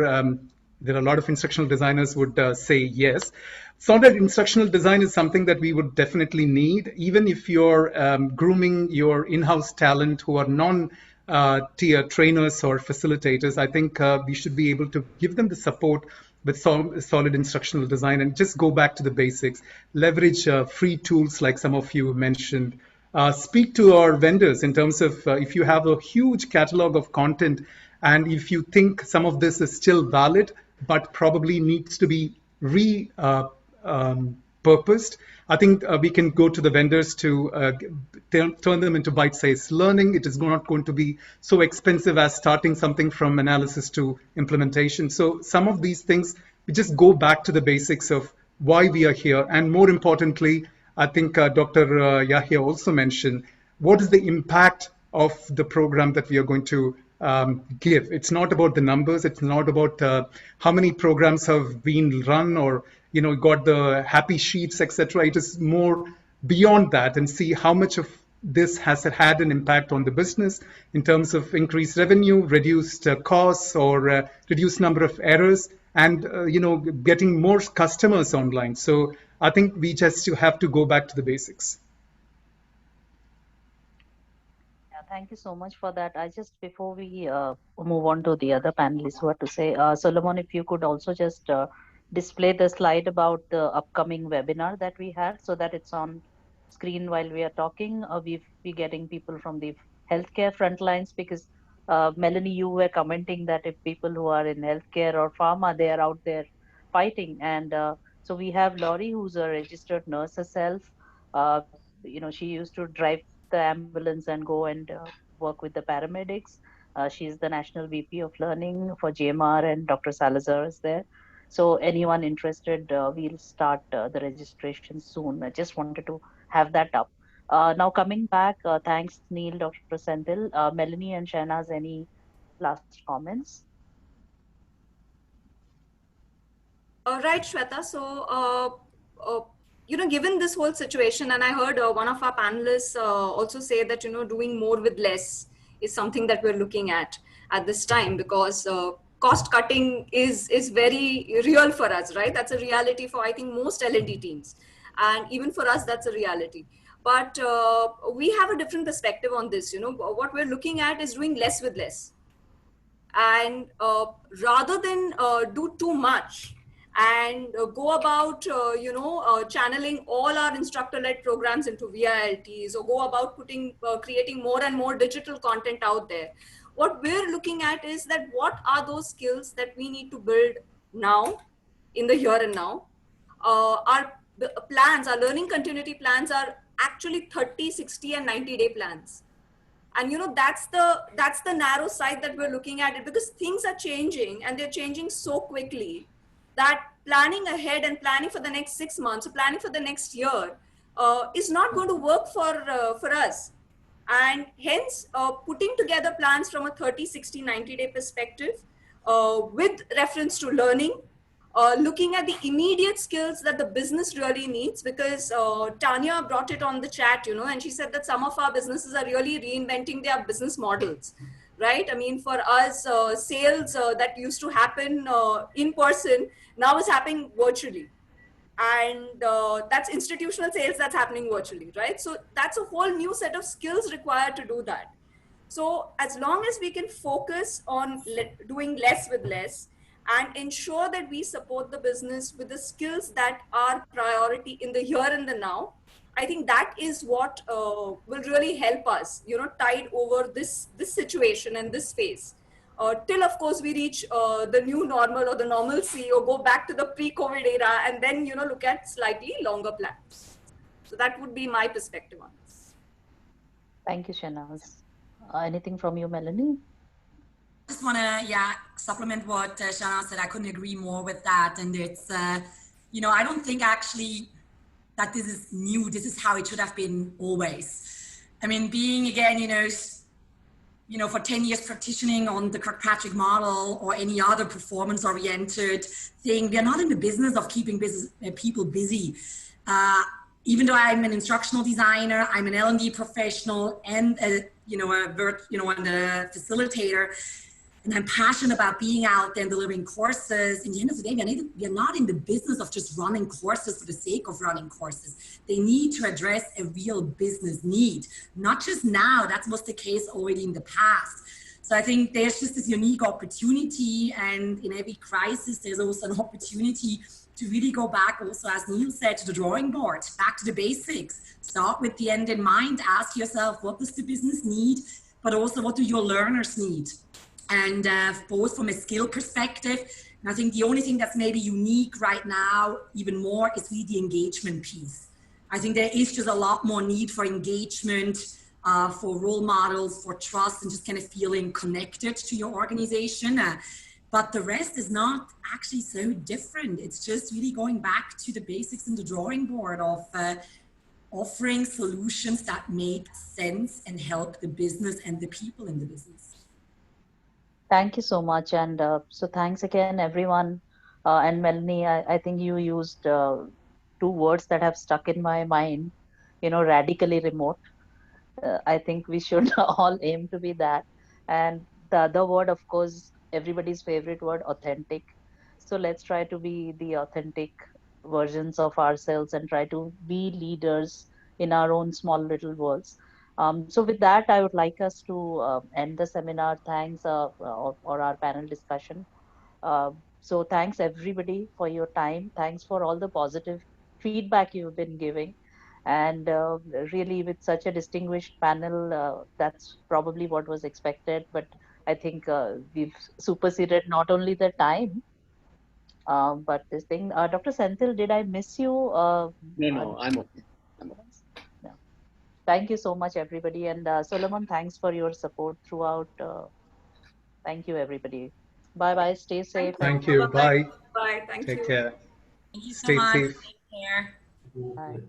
there are a lot of instructional designers would say yes. Solid instructional design is something that we would definitely need, even if you're grooming your in-house talent who are non-tier trainers or facilitators. I think we should be able to give them the support with solid instructional design and just go back to the basics, leverage free tools like some of you mentioned. Speak to our vendors in terms of if you have a huge catalog of content and if you think some of this is still valid but probably needs to be purposed, I think we can go to the vendors to turn them into bite-sized learning. It is not going to be so expensive as starting something from analysis to implementation. So some of these things, we just go back to the basics of why we are here. And more importantly, I think Dr. Yahya also mentioned, what is the impact of the program that we are going to give? It's not about the numbers. It's not about how many programs have been run or got the happy sheets, etc. It is more beyond that, and see how much of this has had an impact on the business in terms of increased revenue, reduced costs, or reduced number of errors, and getting more customers online. So I think we just have to go back to the basics. Yeah, thank you so much for that. I just, before we move on to the other panelists who are to say, Solomon, if you could also just display the slide about the upcoming webinar that we had so that it's on screen while we are talking. We've been getting people from the healthcare front lines because Melanie, you were commenting that if people who are in healthcare or pharma, they are out there fighting. And so we have Laurie, who's a registered nurse herself. She used to drive the ambulance and go and work with the paramedics. She's the National VP of Learning for GMR, and Dr. Salazar is there. So anyone interested, we'll start the registration soon. I just wanted to have that up. Now coming back, thanks Neil, Dr. Senthil, Melanie and Shahnaz, any last comments? Right, Shweta. So, given this whole situation, and I heard one of our panelists also say that, doing more with less is something that we're looking at this time, because cost cutting is very real for us, right? That's a reality for, I think, most L&D teams. And even for us, that's a reality. But we have a different perspective on this. What we're looking at is doing less with less. And rather than do too much and go about, channeling all our instructor-led programs into VILTs, or go about creating more and more digital content out there, what we're looking at is that what are those skills that we need to build now, in the here and now. Our plans, our learning continuity plans are actually 30, 60, and 90-day plans. And that's the narrow side that we're looking at it, because things are changing and they're changing so quickly that planning ahead and planning for the next 6 months or planning for the next year is not going to work for us. And hence putting together plans from a 30, 60, 90-day perspective with reference to learning, looking at the immediate skills that the business really needs, because Tanya brought it on the chat, and she said that some of our businesses are really reinventing their business models, right? I mean, for us, sales that used to happen in person now is happening virtually. And that's institutional sales that's happening virtually, right? So that's a whole new set of skills required to do that. So as long as we can focus on doing less with less, and ensure that we support the business with the skills that are priority in the here and the now, I think that is what will really help us, tide over this situation and this phase. Till, of course, we reach the new normal or the normalcy, or go back to the pre-COVID era, and then, look at slightly longer plans. So that would be my perspective on this. Thank you, Shahnaz. Anything from you, Melanie? I just want to, supplement what Shahnaz said. I couldn't agree more with that. And it's, I don't think actually that this is new. This is how it should have been always. I mean, being again, for 10 years practicing on the Kirkpatrick model or any other performance-oriented thing, we are not in the business of keeping people busy. even though I'm an instructional designer, I'm an L&D professional and a facilitator, and I'm passionate about being out there and delivering courses. In the end of the day, we are not in the business of just running courses for the sake of running courses. They need to address a real business need, not just now. That was the case already in the past. So I think there's just this unique opportunity, and in every crisis, there's also an opportunity to really go back also, as Neil said, to the drawing board, back to the basics. Start with the end in mind, ask yourself, what does the business need, but also what do your learners need? And both from a skill perspective, and I think the only thing that's maybe unique right now, even more, is really the engagement piece. I think there is just a lot more need for engagement, for role models, for trust, and just kind of feeling connected to your organization. But the rest is not actually so different. It's just really going back to the basics and the drawing board of offering solutions that make sense and help the business and the people in the business. Thank you so much. And so thanks again, everyone. And Melanie, I think you used two words that have stuck in my mind, radically remote. I think we should all aim to be that. And the other word, of course, everybody's favorite word, authentic. So let's try to be the authentic versions of ourselves and try to be leaders in our own small little worlds. So with that, I would like us to end the seminar. Thanks for our panel discussion. So thanks everybody for your time. Thanks for all the positive feedback you've been giving. And really, with such a distinguished panel, that's probably what was expected. But I think we've superseded not only the time, but this thing. Dr. Senthil, did I miss you? No, I'm okay. No. Thank you so much, everybody. And Solomon, thanks for your support throughout. Thank you, everybody. Bye-bye. Stay safe. Thank you. Bye. Bye. Thank Take you. care. Thank you so Stay much. safe. Take care. Bye.